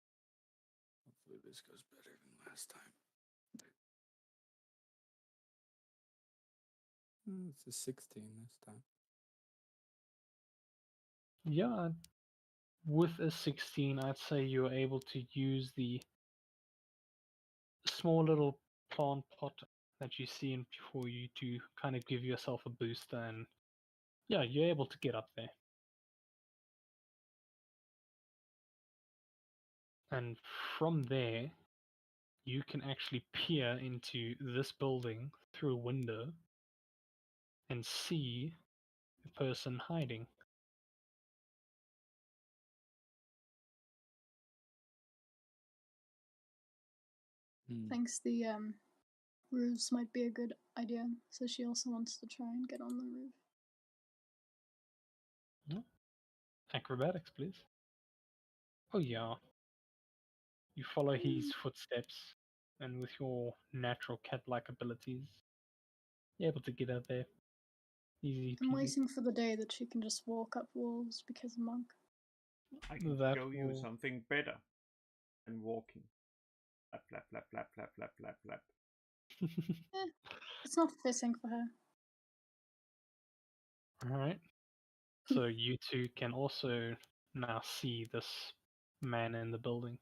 Hopefully this goes better than last time. It's a 16 this time. Yeah, with a 16, I'd say you're able to use the small little plant pot that you see in before you to kind of give yourself a booster, and yeah, you're able to get up there. And from there, you can actually peer into this building through a window and see a person hiding. Thinks the roofs might be a good idea, so she also wants to try and get on the roof. Acrobatics, please. Oh yeah. You follow his footsteps, and with your natural cat-like abilities, you're able to get out there. Easy I'm peasy. waiting for the day that she can just walk up walls because a monk. I can That show you will- something better than walking. Flap, flap, flap, flap, flap, flap, flap, flap. It's not fitting for her. Alright. So you two can also now see this man in the building.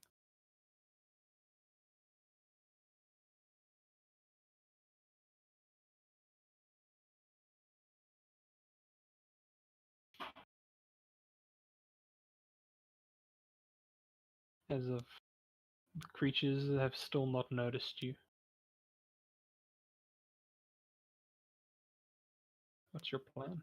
As if the creatures have still not noticed you. What's your plan?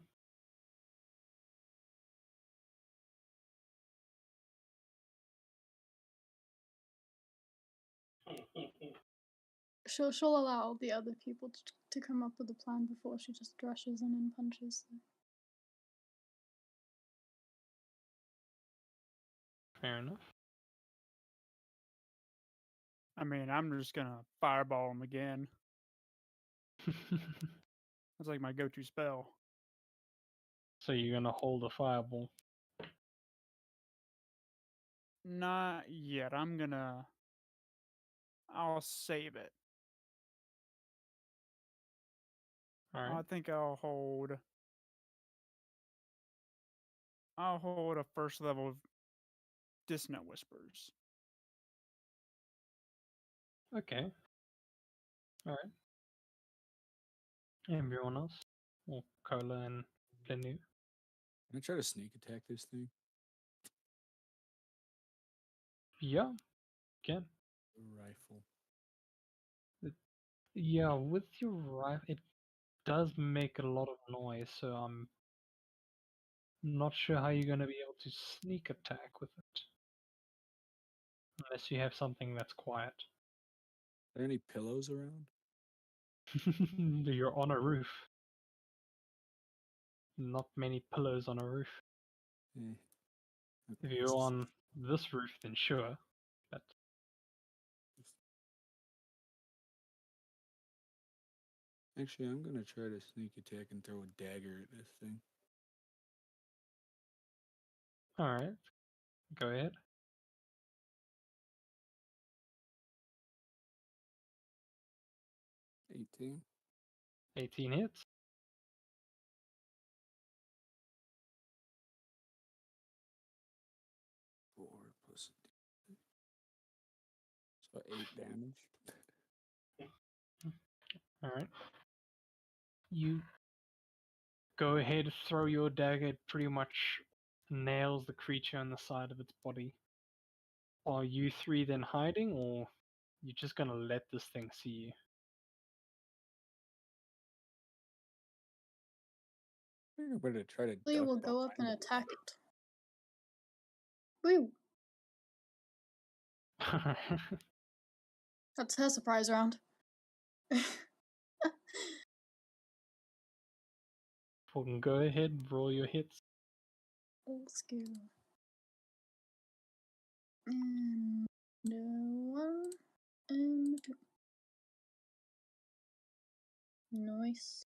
She'll allow the other people to come up with a plan before she just rushes in and punches them. Fair enough. I mean, I'm just gonna fireball him again. That's like my go-to spell. So you're gonna hold a fireball. Not yet. I'll save it. Alright. I think I'll hold a first level of dissonant whispers. Okay. Alright. Everyone else? Or Cola and Plenty? Can I try to sneak attack this thing? Yeah, can. Rifle. Yeah, with your rifle, it does make a lot of noise, so I'm not sure how you're gonna be able to sneak attack with it. Unless you have something that's quiet. Are there any pillows around? You're on a roof. Not many pillows on a roof. Eh. If Okay, you're let's just- on this roof, then sure. But Actually, I'm gonna try to sneak attack and throw a dagger at this thing. alright, go ahead. 18. 18 hits. Four plus. So 8 damage. Alright. You go ahead, throw your dagger, it pretty much nails the creature on the side of its body. Are you three then hiding, or you're just gonna let this thing see you? I think I'm gonna try to We duck will go up and behind the attack wall. it. Woo! That's her surprise round. Fucking go ahead, roll your hits. Old school. And no one. And two. Nice.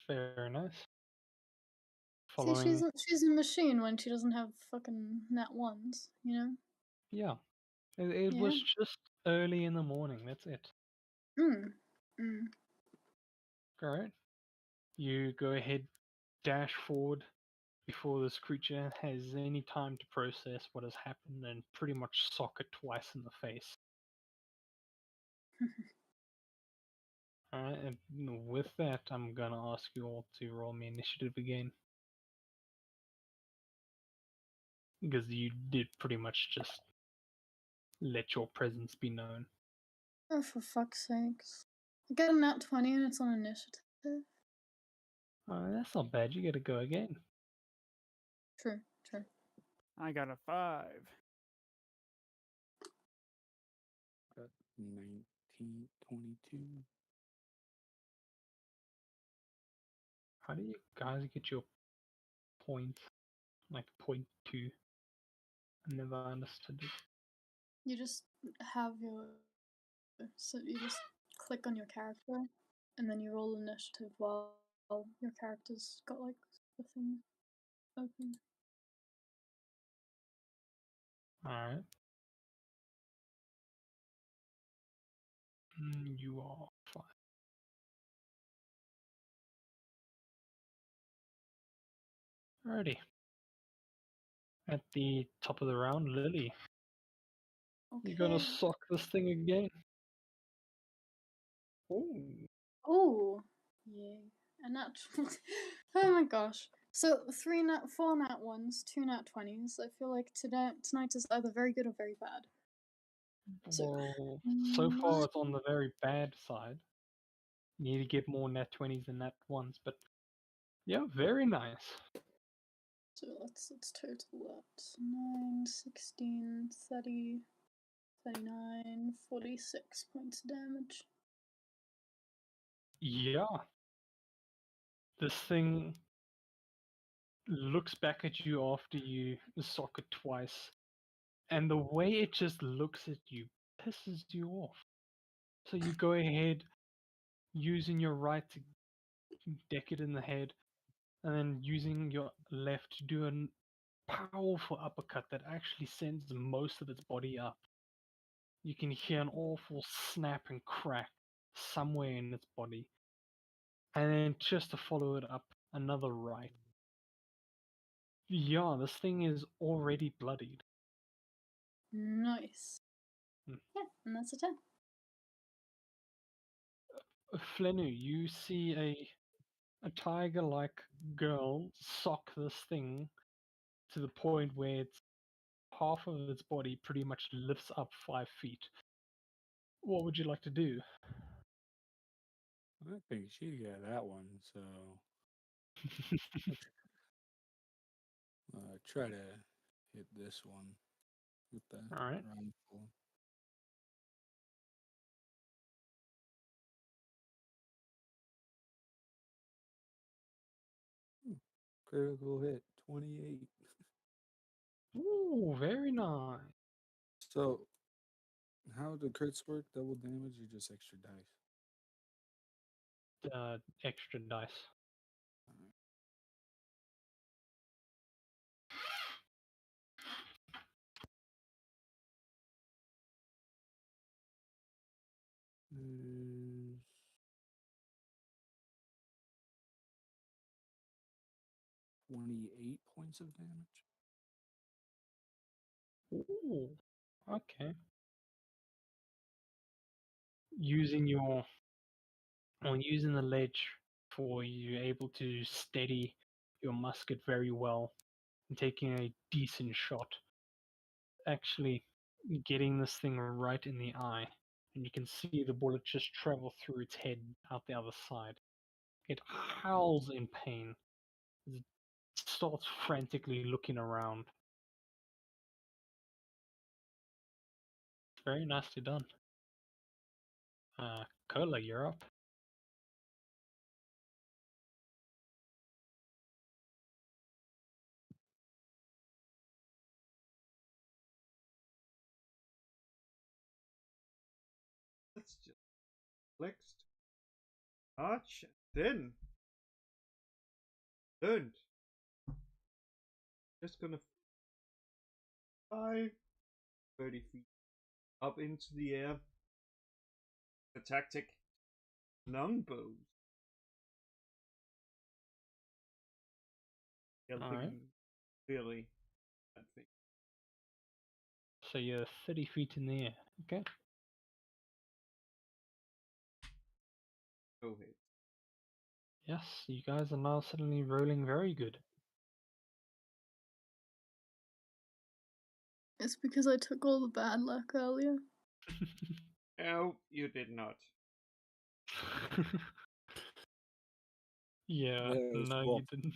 Very nice. See, Following, she's a machine when she doesn't have fucking nat ones, you know? yeah. It Yeah. was just early in the morning, that's it. Mm. Alright. You go ahead, dash forward before this creature has any time to process what has happened and pretty much sock it twice in the face. Alright, and with that, I'm gonna ask you all to roll me initiative again. because you did pretty much just let your presence be known. Oh, for fuck's sakes. I get a nat 20 and it's on initiative. That's not bad. You got to go again. True, true. I got a 5. Got 19, 22. How do you guys get your points? Like 0.2? I never understood it. You just have your. So you just click on your character and then you roll initiative while your character's got like the thing open. Alright. You are fine. Alrighty. At the top of the round, Lily, you're gonna Okay. sock this thing again. Ooh. Oh, yay. And that. Oh my gosh. So 4 nat 1s, 2 nat 20s. I feel like tonight is either very good or very bad. So, Well, so my- far it's on the very bad side. You need to get more nat 20s than nat 1s, but yeah, very nice. So let's total that. 9, 16, 30, 39, 46 points of damage. Yeah. This thing looks back at you after you sock it twice, and the way it just looks at you pisses you off. So you go ahead using your right to deck it in the head, and then using your left to do a powerful uppercut that actually sends most of its body up. You can hear an awful snap and crack somewhere in its body. And then just to follow it up, another right. Yeah, this thing is already bloodied. Nice. Hmm. Yeah, and that's a 10. Flenu, you see a tiger-like girl sock this thing to the point where it's half of its body pretty much lifts up 5 feet. What would you like to do? I think she got that one, so try to hit this one with the Alright. round full. Critical hit, 28. Ooh, very nice. So, how do crits work? Double damage or just extra dice? Extra dice. There's 28 points of damage. Ooh, okay. Using your or using the ledge for you able to steady your musket very well and taking a decent shot. Actually getting this thing right in the eye, and you can see the bullet just travel through its head out the other side. It howls in pain. It starts frantically looking around. Very nicely done. Cola, you're up. Let's just flexed. Arch, then turned. Just gonna fly 30 feet up into the air. The tactic, longbows. Alright. Helping really that thing. So you're 30 feet in the air. Okay. Go ahead. Yes, you guys are now suddenly rolling very good. It's because I took all the bad luck earlier. No, you did not. Yeah, Yes, no, well, you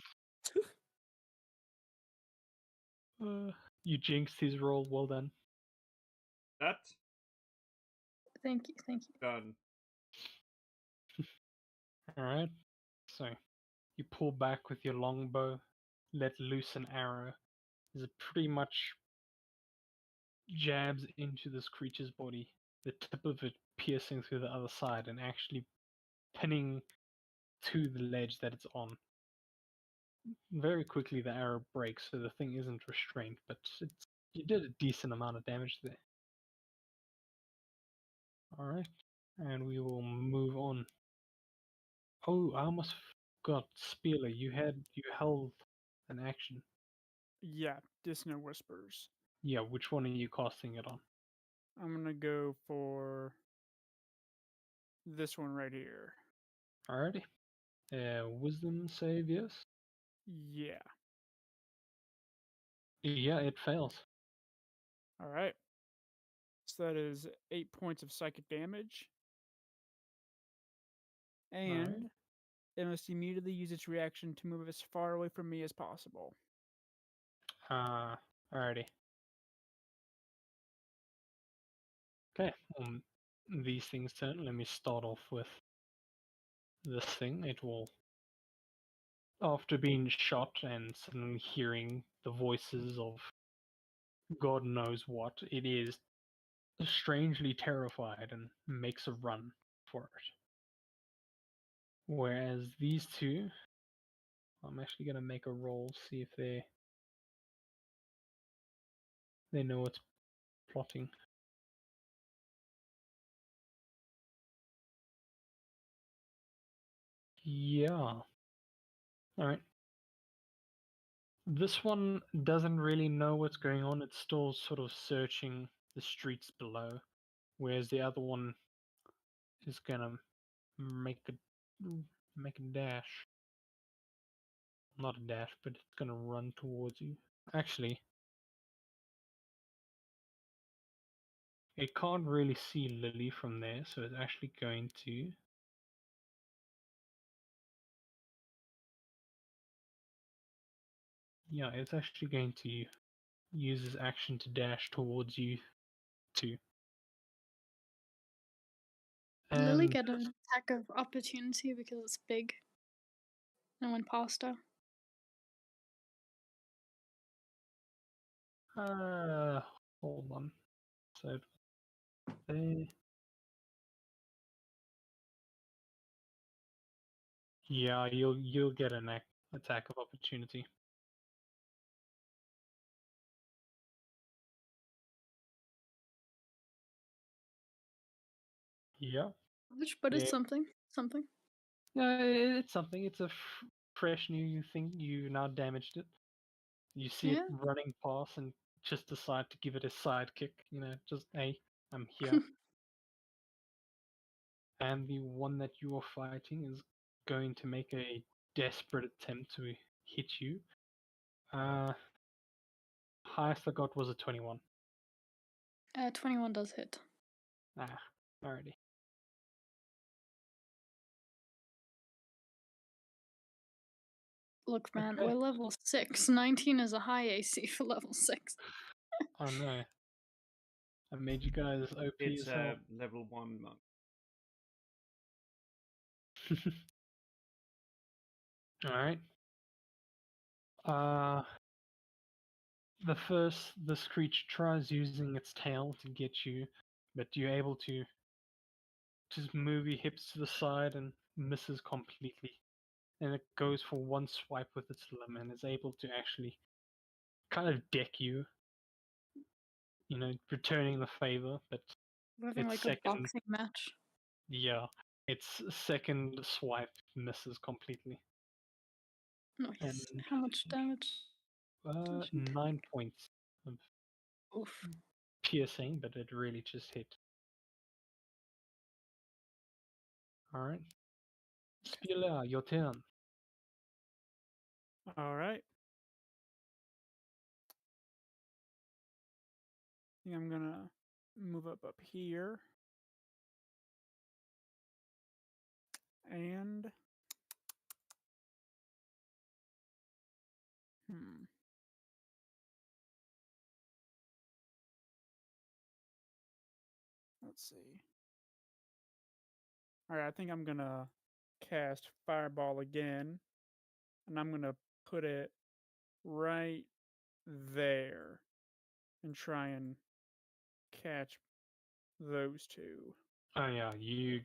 didn't. You jinxed his roll. Well done. That Thank you, thank you. done. All right. So you pull back with your longbow, let loose an arrow. As it pretty much jabs into this creature's body, the tip of it piercing through the other side and actually pinning to the ledge that it's on. Very quickly, the arrow breaks, so the thing isn't restrained, but you did a decent amount of damage there. Alright, and we will move on. Oh, I almost forgot. Spealer, you held an action. Yeah, Dissonant Whispers. Yeah, which one are you casting it on? I'm gonna go for this one right here. Alrighty. Wisdom save, yes? Yeah. Yeah, it fails. All right. So that is 8 points of psychic damage. And it must immediately use its reaction to move as far away from me as possible. Alrighty. Okay, these things turn. Let me start off with this thing. It will, after being shot and suddenly hearing the voices of God knows what, it is strangely terrified and makes a run for it. Whereas these two, I'm actually gonna make a roll, see if they know what's plotting. Yeah. Alright. This one doesn't really know what's going on. It's still sort of searching the streets below, whereas the other one is gonna make a dash. Not a dash, but it's gonna run towards you. Actually, it can't really see Lily from there, so it's actually going to. Yeah, it's actually going to use its action to dash towards you too. Did Lily And get an attack of opportunity because it's big? And went past her? hold on. So they. Yeah, you'll get an attack of opportunity. Yeah. But Yeah. it's something. Something. Yeah, it's something. It's a fresh new thing. You now damaged it. You see it Yeah. running past and just decide to give it a sidekick. Just hey, I'm here. And the one that you are fighting is going to make a desperate attempt to hit you. Highest I got was a 21. 21 does hit. Alrighty. Look, man, Okay. we're level 6. 19 is a high AC for level 6. Oh no. I made you guys OP It's as hell. a level 1 monk. Alright. This creature tries using its tail to get you, but you're able to just move your hips to the side and misses completely. And it goes for one swipe with its limb and is able to actually kind of deck you, returning the favor, but We're having its like a second, boxing match. yeah, its second swipe misses completely. Nice. And How much damage? 9 points of Oof. piercing, but it really just hit. Alright. Spila, your turn. All right. think I'm gonna move up here. And let's see. All right, I think I'm gonna cast Fireball again, and I'm gonna put it right there and try and catch those two. Oh yeah, you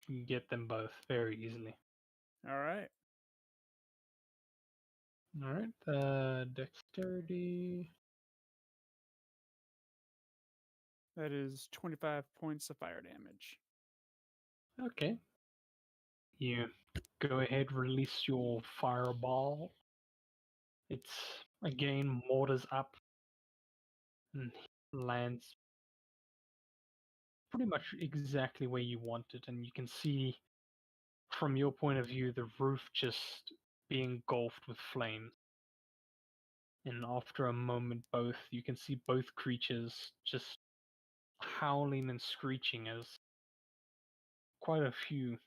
can get them both very easily. All right. All right, dexterity. That is 25 points of fire damage. Okay. You go ahead, release your fireball. It's again mortars up and lands pretty much exactly where you want it, and you can see from your point of view the roof just being engulfed with flames. And after a moment, you can see both creatures just howling and screeching as quite a few,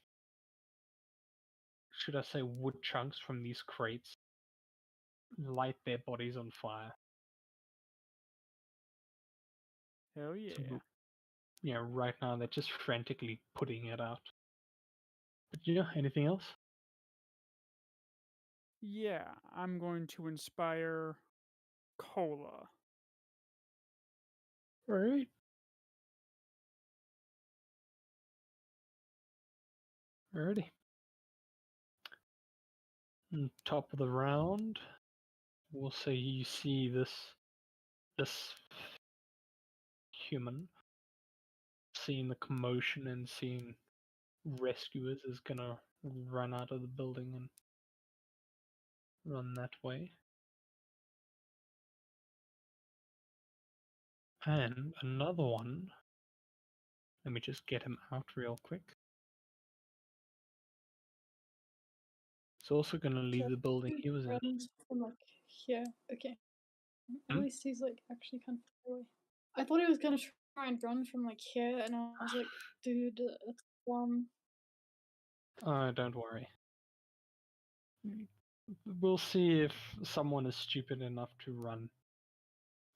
should I say, wood chunks from these crates light their bodies on fire. Hell yeah. Yeah, right now they're just frantically putting it out. But yeah, anything else? Yeah, I'm going to inspire Cola. Alright. Alrighty. Top of the round, we'll say you see this human seeing the commotion and seeing rescuers is gonna run out of the building and run that way. And another one, let me just get him out real quick. He's also gonna leave the building he was in. Runs from like here. Okay. At Hmm? least he's like actually kind of far away. I thought he was gonna try and run from like here, and I was like, dude, that's Don't worry. We'll see if someone is stupid enough to run.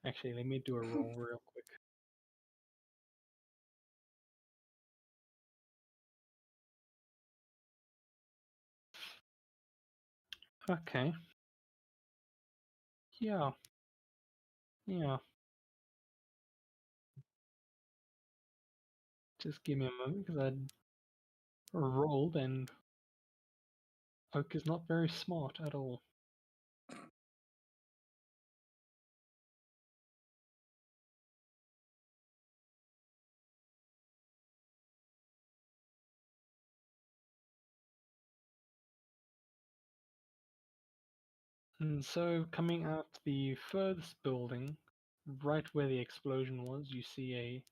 Actually, let me do a roll real quick. Okay. Yeah. Yeah. Just give me a moment because I rolled and Oak is not very smart at all. And so coming out the furthest building, right where the explosion was, you see a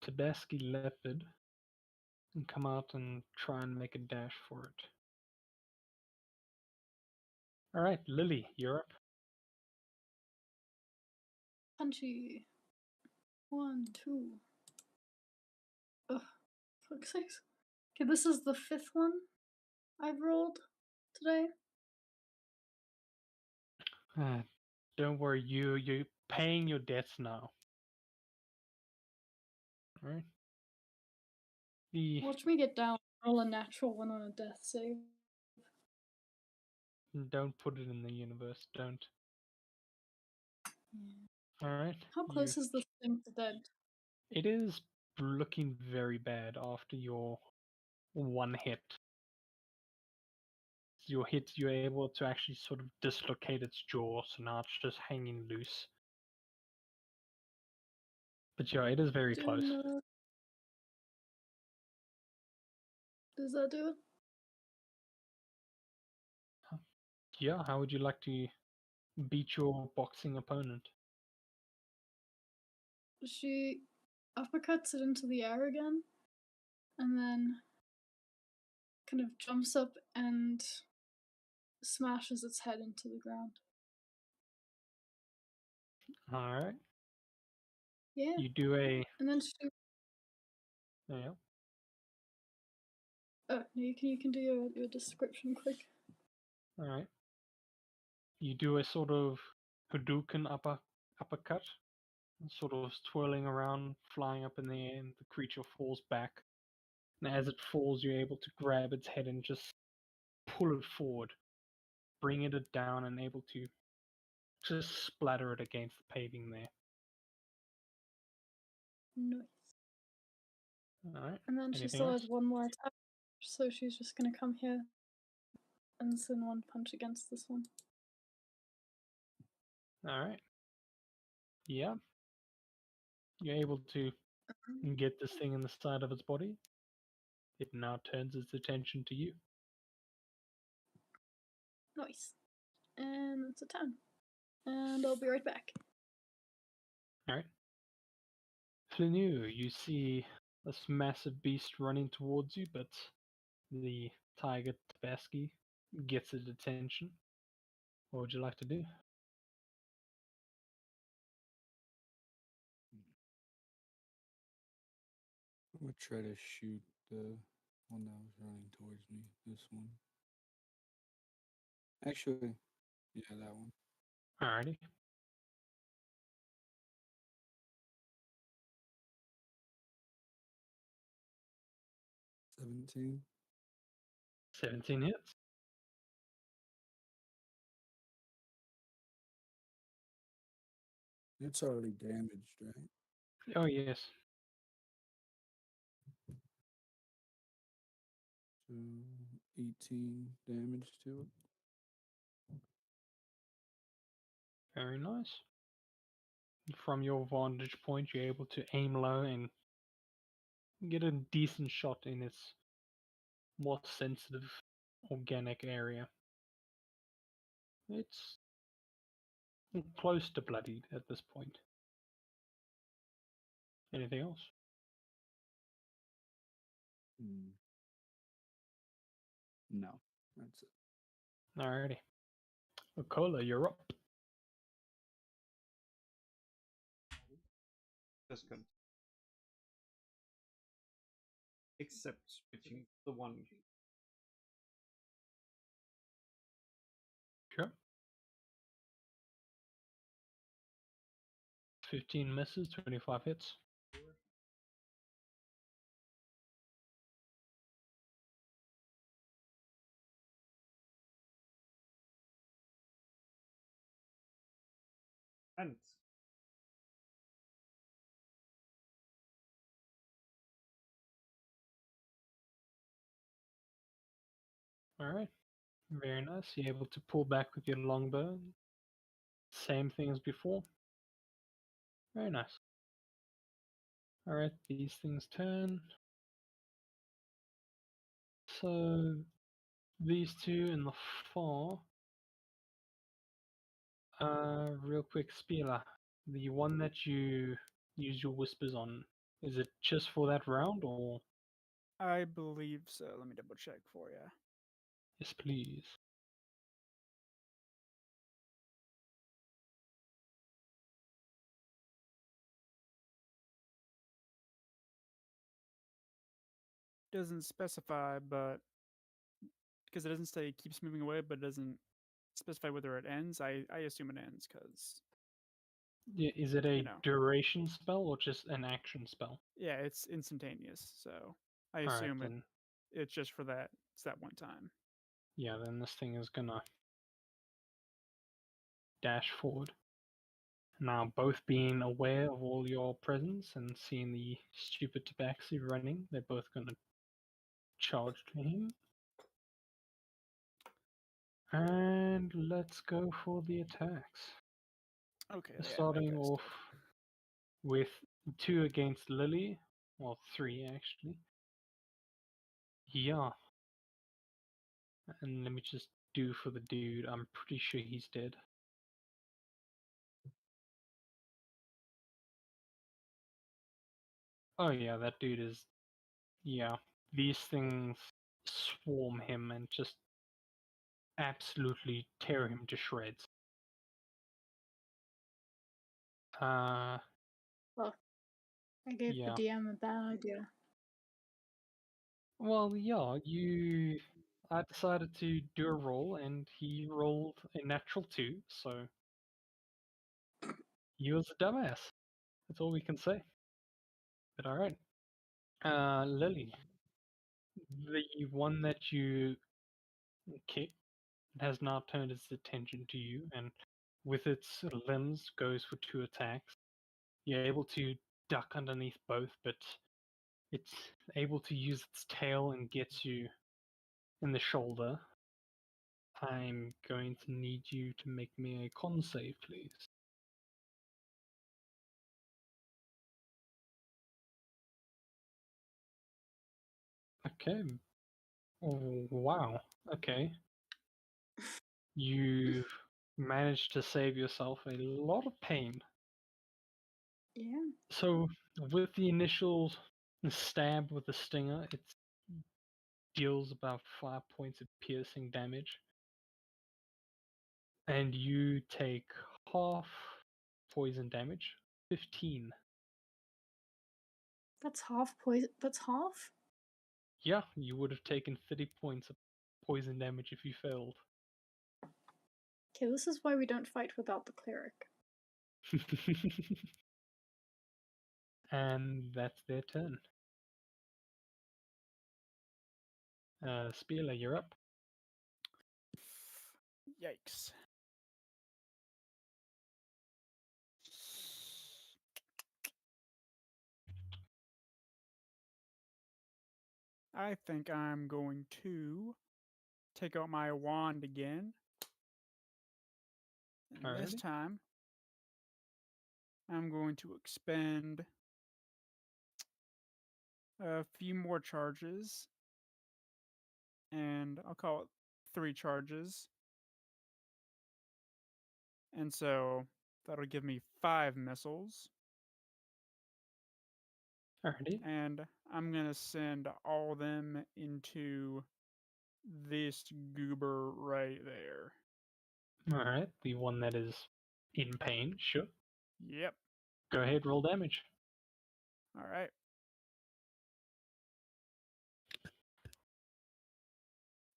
Tabaski leopard and come out and try and make a dash for it. Alright, Lily, you're up. punchy. 1, 2. Ugh, fuck's sakes. Okay, this is the 5th one I've rolled today. Don't worry, you're paying your debts now. Alright. Watch me get down. Roll a natural one on a death save. Don't put it in the universe, don't. Yeah. Alright. How close is this thing to dead? It is looking very bad after your one hit. Your hit, you're able to actually sort of dislocate its jaw, so now it's just hanging loose. But yeah, it is very close. Does that do it? Yeah, how would you like to beat your boxing opponent? She uppercuts it into the air again, and then kind of jumps up and smashes its head into the ground. Alright. Yeah. You do a And then she. yeah. Oh, no, you can do your description quick. All right. You do a sort of Hadouken uppercut, sort of twirling around, flying up in the air, and the creature falls back. And as it falls, you're able to grab its head and just pull it forward, bringing it down, and able to just splatter it against the paving there. Nice. All right. And then she Anything still else? has one more attack, so she's just gonna come here and send one punch against this one. All right. Yeah. You're able to get this thing in the side of its body. It now turns its attention to you. Nice. And it's a 10. And I'll be right back. All right. Flinu, you see this massive beast running towards you, but the tiger Tabasky gets its attention. What would you like to do? I'm gonna try to shoot the one that was running towards me. This one. Actually, yeah, that one. Alrighty. $17. 17 hits. It's already damaged, right? Oh, yes. So 18 damage to it. Very nice. From your vantage point, you're able to aim low and get a decent shot in its more sensitive organic area. It's close to bloodied at this point. Anything else? No, that's it. Alrighty. Okola, you're up. Just going except switching the one. Sure. 15 misses, 25 hits. And Alright. Very nice. You're able to pull back with your longbow. Same thing as before. Very nice. Alright, these things turn. So these two in the far. Real quick, Spila. The one that you use your whispers on, is it just for that round or I believe so. Let me double check for you. yes please? Doesn't specify, but because it doesn't say it keeps moving away, but it doesn't specify whether it ends. I assume it ends because Yeah, is it a you know. duration spell or just an action spell? Yeah, it's instantaneous, so I Alright assume then. it's just for that. It's that one time. Yeah, then this thing is gonna dash forward. Now, both being aware of all your presence and seeing the stupid tabaxi running, they're both gonna charge to him. And let's go for the attacks. Okay, yeah, Starting okay, off with 2 against Lily, well 3 actually. Yeah. And let me just do for the dude, I'm pretty sure he's dead. Oh yeah, that dude is, yeah. These things swarm him and just absolutely tear him to shreds. I gave Yeah. the DM a bad idea. Well, yeah, I decided to do a roll, and he rolled a natural 2, so he was a dumbass. That's all we can say. But alright. Lily, the one that you kicked has now turned its attention to you, and with its limbs goes for 2 attacks. You're able to duck underneath both, but it's able to use its tail and gets you in the shoulder. I'm going to need you to make me a con save, please. Okay. Oh, wow. Okay. You managed to save yourself a lot of pain. Yeah. So, with the initial stab with the stinger, it deals about 5 points of piercing damage. And you take half poison damage, 15. That's half poison. That's half? Yeah, you would have taken 30 points of poison damage if you failed. Okay, this is why we don't fight without the cleric. And that's their turn. Spieler, you're up. Yikes. I think I'm going to take out my wand again. And this Alrighty. time, I'm going to expend a few more charges. And I'll call it 3 charges. And so that'll give me 5 missiles. Alrighty. And I'm going to send all of them into this goober right there. Alright, the one that is in pain, sure. Yep. Go ahead, roll damage. All right.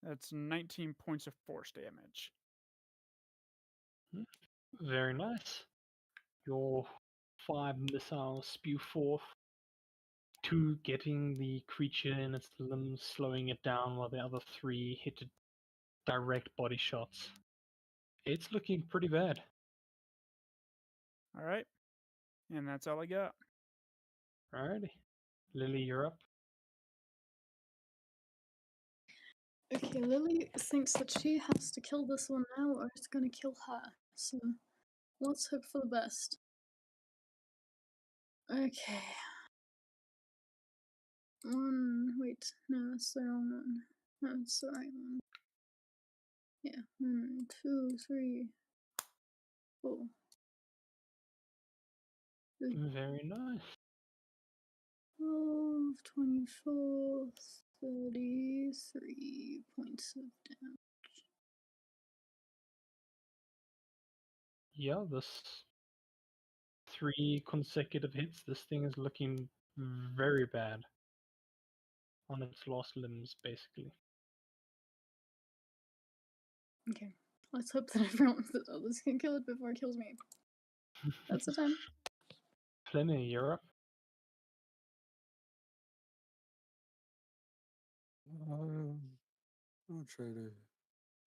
That's 19 points of force damage. Very nice. Your 5 missiles spew forth, 2 getting the creature in its limbs, slowing it down, while the other 3 hit it direct body shots. It's looking pretty bad. All right. And that's all I got. Alrighty. Lily, you're up. Okay, Lily thinks that she has to kill this one now or it's gonna kill her. So let's hope for the best. Okay. Wait, no, it's the wrong one. No, it's the right one. Yeah, 1, 2, 3, 4. Very nice. 12, 24, 33 points of damage. Yeah, this 3 consecutive hits. This thing is looking very bad on its lost limbs, basically. Okay, let's hope that everyone that others can kill it before it kills me. That's the time. Flemmy, you're up. I'll try to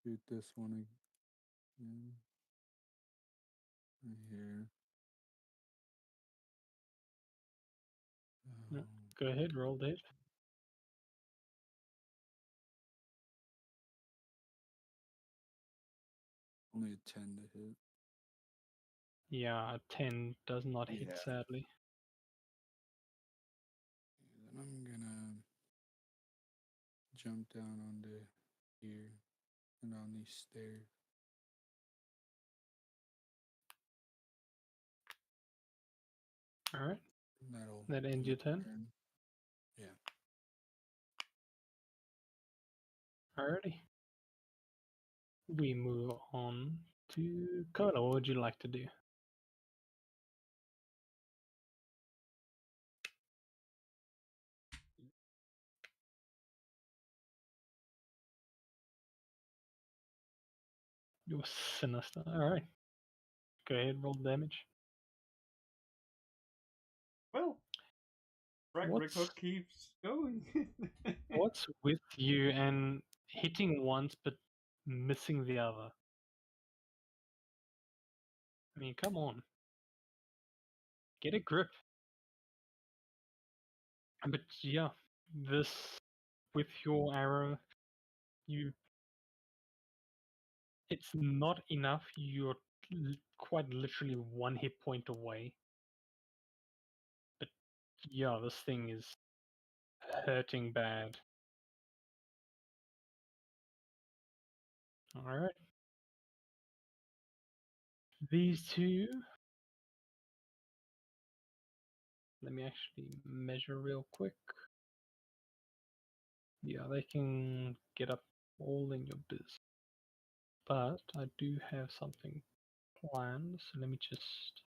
shoot this one again. Right here. Yeah, go ahead, roll Dave. Only a 10 to hit. Yeah, a 10 does not hit, Yeah. sadly. Then I'm gonna jump down onto here and on these stairs. Alright, That'll that ends your turn. Yeah. Alrighty. We move on to Coda. What would you like to do? You're sinister. Alright. Go ahead, roll damage. Well, track What's- record keeps going. What's with you and hitting once but missing the other? I mean, come on. Get a grip. But yeah, this with your arrow, it's not enough. You're quite literally one hit point away. But yeah, this thing is hurting bad. Alright. These two. Let me actually measure real quick. Yeah, they can get up all in your biz. But I do have something planned, so let me just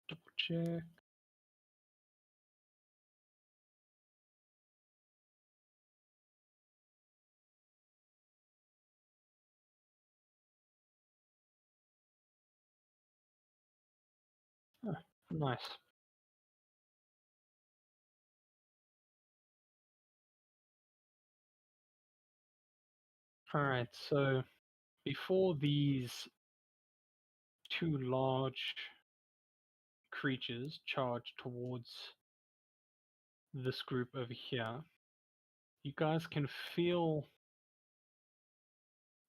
double check. Oh, nice. Alright, so before these two large creatures charge towards this group over here, you guys can feel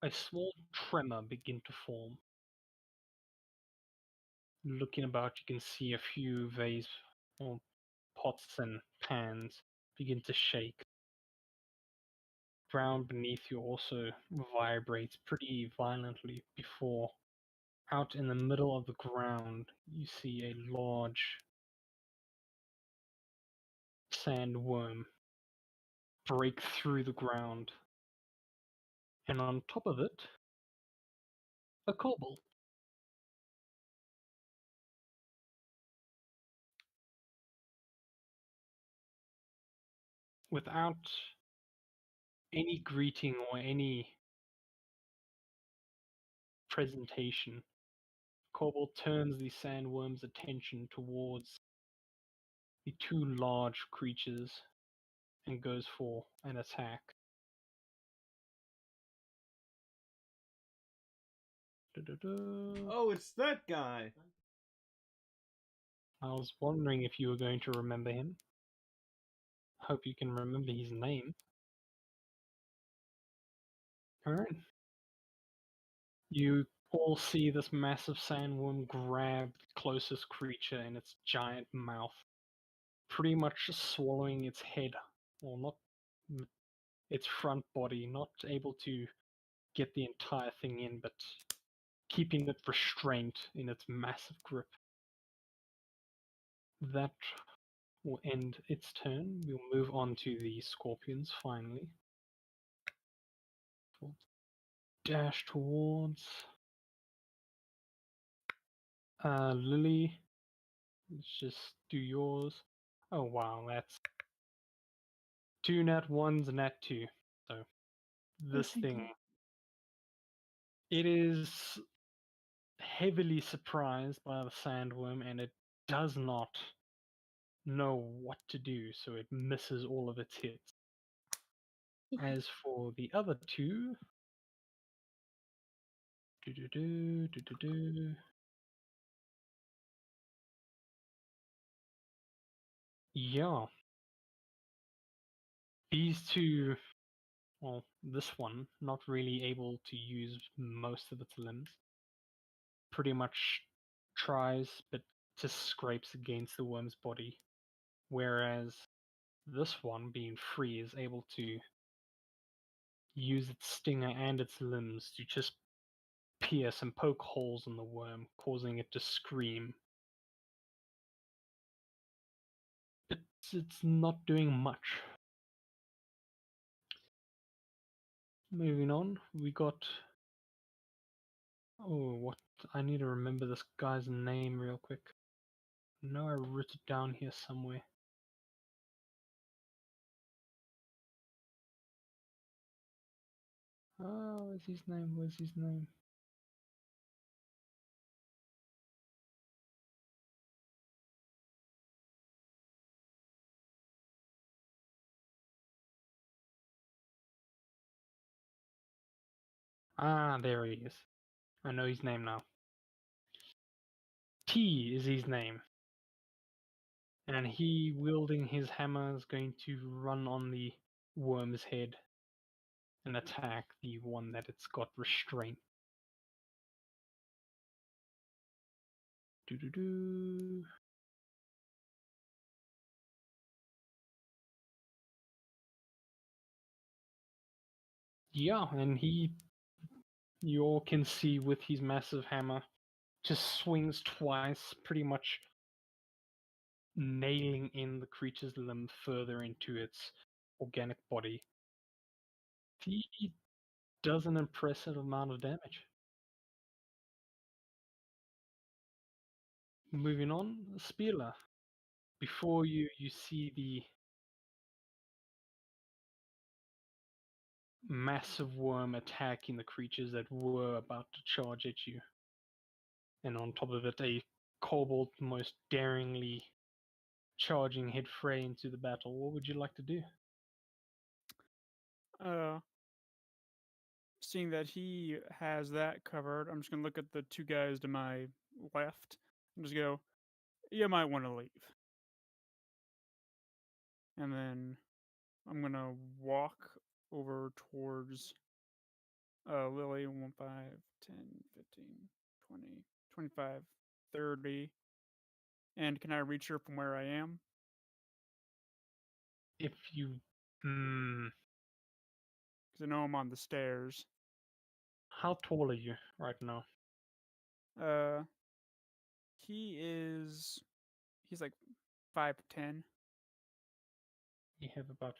a small tremor begin to form. Looking about, you can see a few vase or pots and pans begin to shake. Ground beneath you also vibrates pretty violently before, out in the middle of the ground, you see a large sandworm break through the ground. And on top of it, a kobold. Without any greeting or any presentation, Kobold turns the sandworm's attention towards the two large creatures and goes for an attack. Da-da-da. Oh, it's that guy. I was wondering if you were going to remember him. Hope you can remember his name. Alright. You all see this massive sandworm grab the closest creature in its giant mouth, pretty much swallowing its head, or not its front body, not able to get the entire thing in, but keeping it restrained in its massive grip. That will end its turn. We'll move on to the scorpions finally. We'll dash towards Lily. Let's just do yours. Oh wow, that's 2 nat 1s and nat 2. So this thank thing, God. it is heavily surprised by the sandworm and it does not know what to do, so it misses all of its hits. As for the other two, yeah, these two, well, this one, not really able to use most of its limbs, pretty much tries but just scrapes against the worm's body, whereas this one, being free, is able to use its stinger and its limbs to just pierce and poke holes in the worm, causing it to scream. It's not doing much. Moving on, we got. Oh, what? I need to remember this guy's name real quick. No, I wrote it down here somewhere. Oh, what's his name? What's his name? Ah, there he is. I know his name now. T is his name. And he, wielding his hammer, is going to run on the worm's head and attack the one that it's got restraint. Do. Yeah, and you all can see with his massive hammer, just swings twice, pretty much nailing in the creature's limb further into its organic body. He does an impressive amount of damage. Moving on, Spieler. Before you see the massive worm attacking the creatures that were about to charge at you. And on top of it, a kobold most daringly charging head fray into the battle. What would you like to do? Seeing that he has that covered, I'm just gonna look at the two guys to my left and just go, "You might want to leave." And then I'm gonna walk over towards Lily. 1, 5, 10, 15, 20, 25, 30. And can I reach her from where I am? If you... Because I know I'm on the stairs. How tall are you right now? He's like 5'10". You have about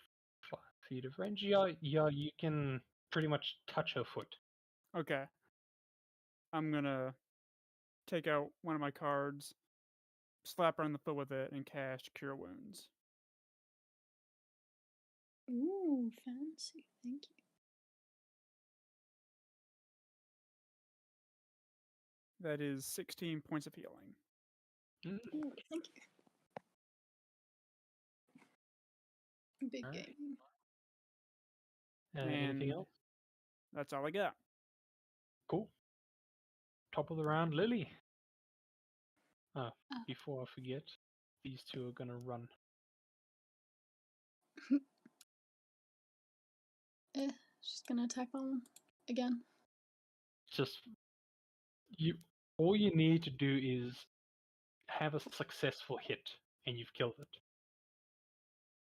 5 feet of range. Yeah, you can pretty much touch her foot. Okay. I'm gonna take out one of my cards, slap her on the foot with it, and cast Cure Wounds. Ooh, fancy. Thank you. That is 16 points of healing. Ooh, thank you. Big Alright. game. Anything And else? that's all I got. Cool. Top of the round, Lily. Before I forget, these two are gonna run. She's gonna attack that one again. Just all you need to do is have a successful hit, and you've killed it.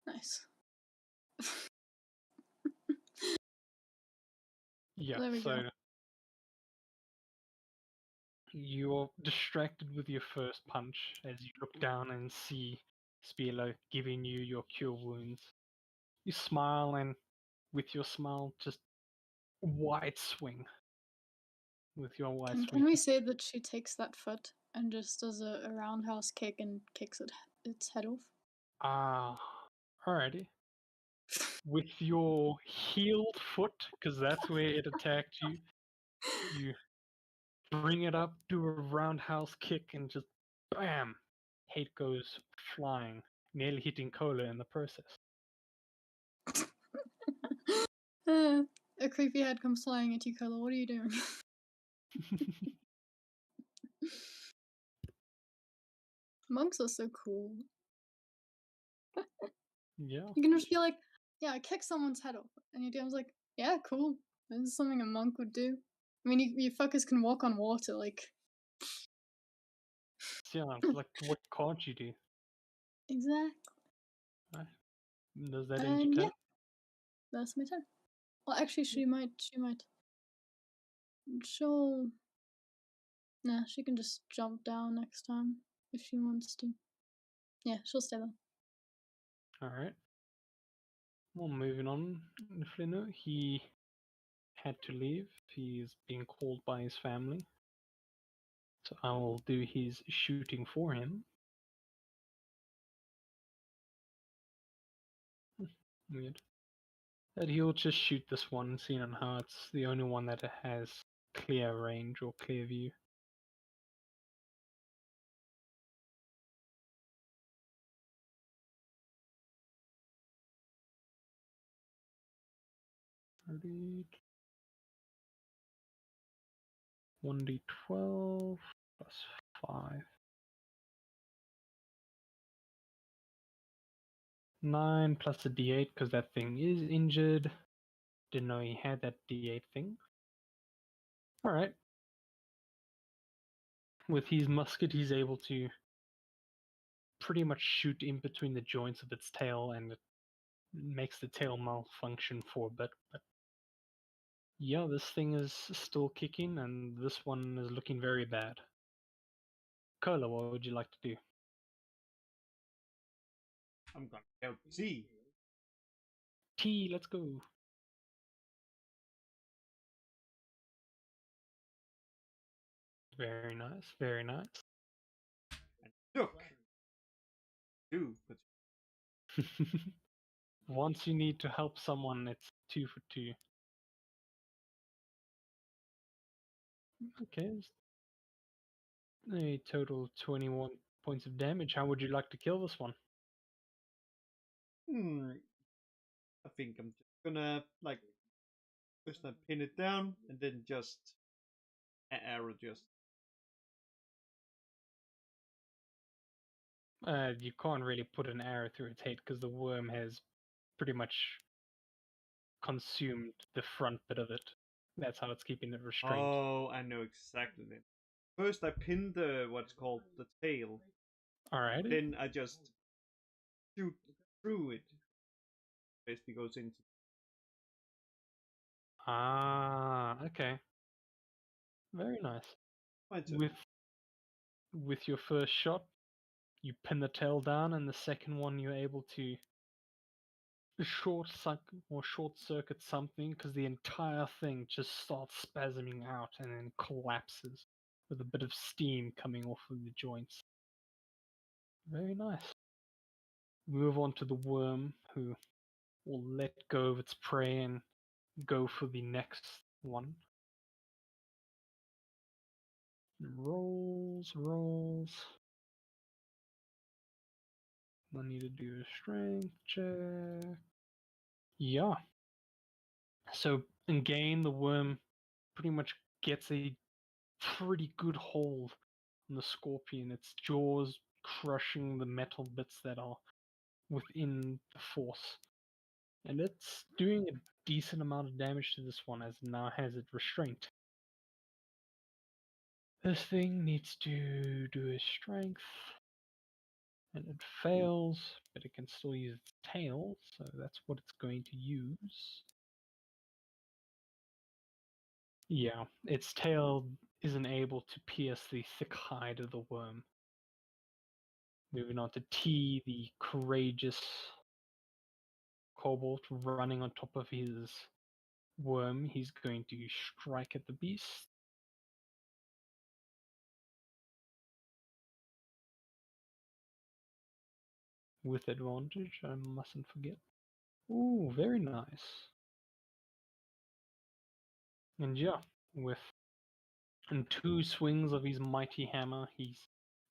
Nice. Yeah, There we so go. you're distracted with your first punch as you look down and see Spearlo giving you your cure wounds. You smile, and with your smile, just wide swing. With your wide swing. Can we say that she takes that foot and just does a roundhouse kick and kicks its head off? Alrighty. With your healed foot, because that's where it attacked you, you bring it up, do a roundhouse kick, and just BAM! Head goes flying, nearly hitting Cola in the process. A creepy head comes flying at you, Cola. What are you doing? Monks are so cool. Yeah. You can just be like, yeah, I kick someone's head off. And your DM's like, yeah, cool. This is something a monk would do. I mean, you fuckers can walk on water, like. Yeah, like, what can't you do? Exactly. Right. Does that end your And turn? yeah, that's my turn. Well, actually, she might. She'll. Nah, she can just jump down next time if she wants to. Yeah, she'll stay there. Alright. Well, moving on. Flino, he had to leave. He's being called by his family. So I will do his shooting for him. Weird. That he'll just shoot this one, seeing on how it's the only one that has clear range or clear view. 1d12 plus 5. 9 plus a d8 because that thing is injured. Didn't know he had that d8 thing. Alright. With his musket, he's able to pretty much shoot in between the joints of its tail, and it makes the tail malfunction for a bit. But yeah, this thing is still kicking, and this one is looking very bad. Cola, what would you like to do? I'm gonna help T. T, let's go. Very nice, very nice. And look! 2. But Once you need to help someone, it's 2 for 2. Okay. A total 21 points of damage. How would you like to kill this one? I think I'm just gonna, like, first I pin it down, and then just arrow just. You can't really put an arrow through its head because the worm has pretty much consumed the front bit of it. That's how it's keeping it restrained. Oh, I know exactly then. First I pin the, what's called the tail, Alrighty. then I just shoot through it. Basically goes into. Ah, okay. Very nice. My turn. With your first shot, you pin the tail down, and the second one you're able to short circuit something because the entire thing just starts spasming out and then collapses with a bit of steam coming off of the joints. Very nice. Move on to the worm, who will let go of its prey and go for the next one. Rolls. I need to do a strength check. Yeah. So again, the worm pretty much gets a pretty good hold on the scorpion, its jaws crushing the metal bits that are within the force. And it's doing a decent amount of damage to this one, as it now has it restrained. This thing needs to do a strength, and it fails, but it can still use its tail, so that's what it's going to use. Yeah, its tail isn't able to pierce the thick hide of the worm. Moving on to T, the courageous kobold running on top of his worm. He's going to strike at the beast. With advantage, I mustn't forget. Ooh, very nice. And yeah, with in 2 swings of his mighty hammer, he's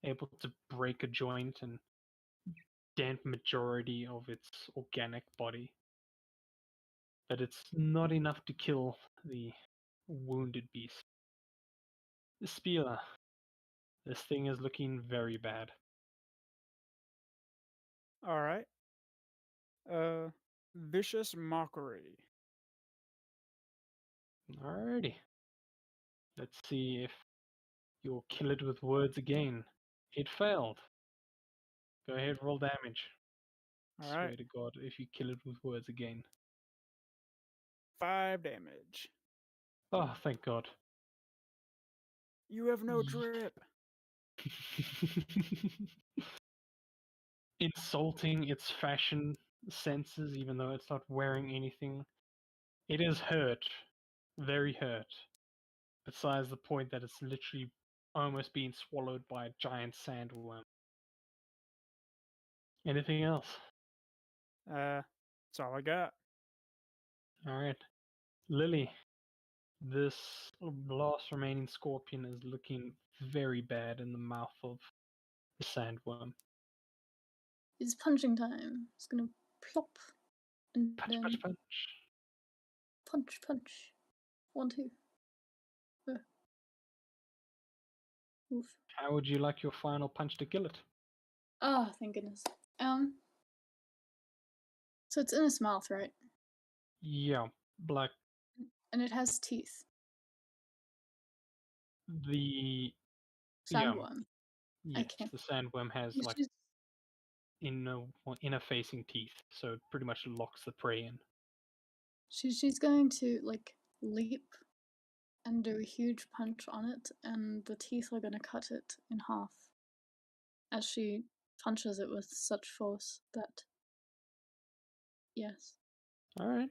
able to break a joint and dent majority of its organic body. But it's not enough to kill the wounded beast. The Spieler. This thing is looking very bad. All right. Vicious mockery. Alrighty. Let's see if you'll kill it with words again. It failed. Go ahead, roll damage. All Swear right. to God, if you kill it with words again. 5 damage. Oh, thank God. You have no Yeet. drip. Insulting its fashion senses, even though it's not wearing anything. It is hurt. Very hurt. Besides the point that it's literally almost being swallowed by a giant sandworm. Anything else? That's all I got. Alright. Lily, this last remaining scorpion is looking very bad in the mouth of the sandworm. It's punching time. It's gonna plop and Punch, then punch, punch. punch. 1, 2. Oof. How would you like your final punch to kill it? Oh, thank goodness. So it's in its mouth, right? Yeah, black. And it has teeth. The Sandworm. yes, Okay. the sandworm has like She's, inner facing teeth, so it pretty much locks the prey in. she's going to like leap and do a huge punch on it, and the teeth are going to cut it in half as she punches it with such force that. Yes. All right.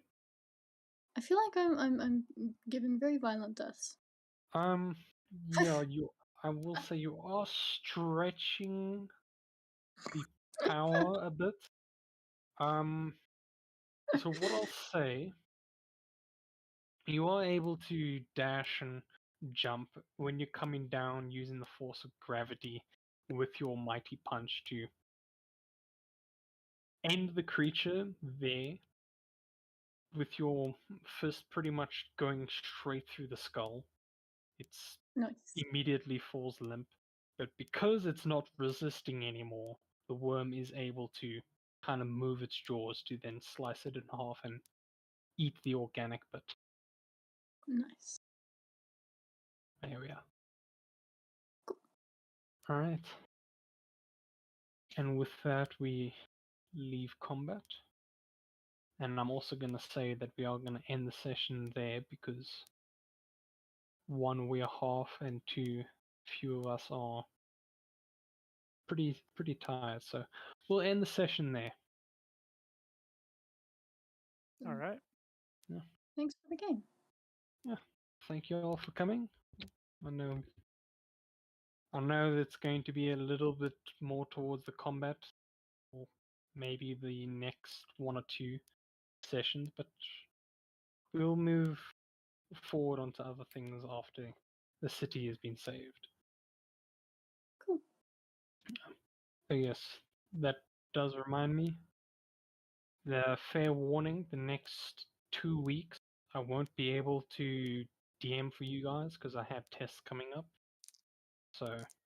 I feel like I'm giving very violent deaths. Yeah, you. I will say you are stretching the power a bit. So what I'll say, you are able to dash and jump when you're coming down using the force of gravity with your mighty punch to end the creature there with your fist pretty much going straight through the skull. It's Nice. immediately falls limp. But because it's not resisting anymore, the worm is able to kind of move its jaws to then slice it in half and eat the organic bit. Nice. There we are. Alright. And with that, we leave combat. And I'm also going to say that we are going to end the session there because one, we are half, and two, few of us are pretty tired. So we'll end the session there. All right. Thanks for the game. Yeah. Thank you all for coming. I know it's going to be a little bit more towards the combat, or maybe the next one or two sessions, but we'll move forward onto other things after the city has been saved. Cool. So yes, that does remind me. The fair warning, the next 2 weeks, I won't be able to DM for you guys because I have tests coming up. So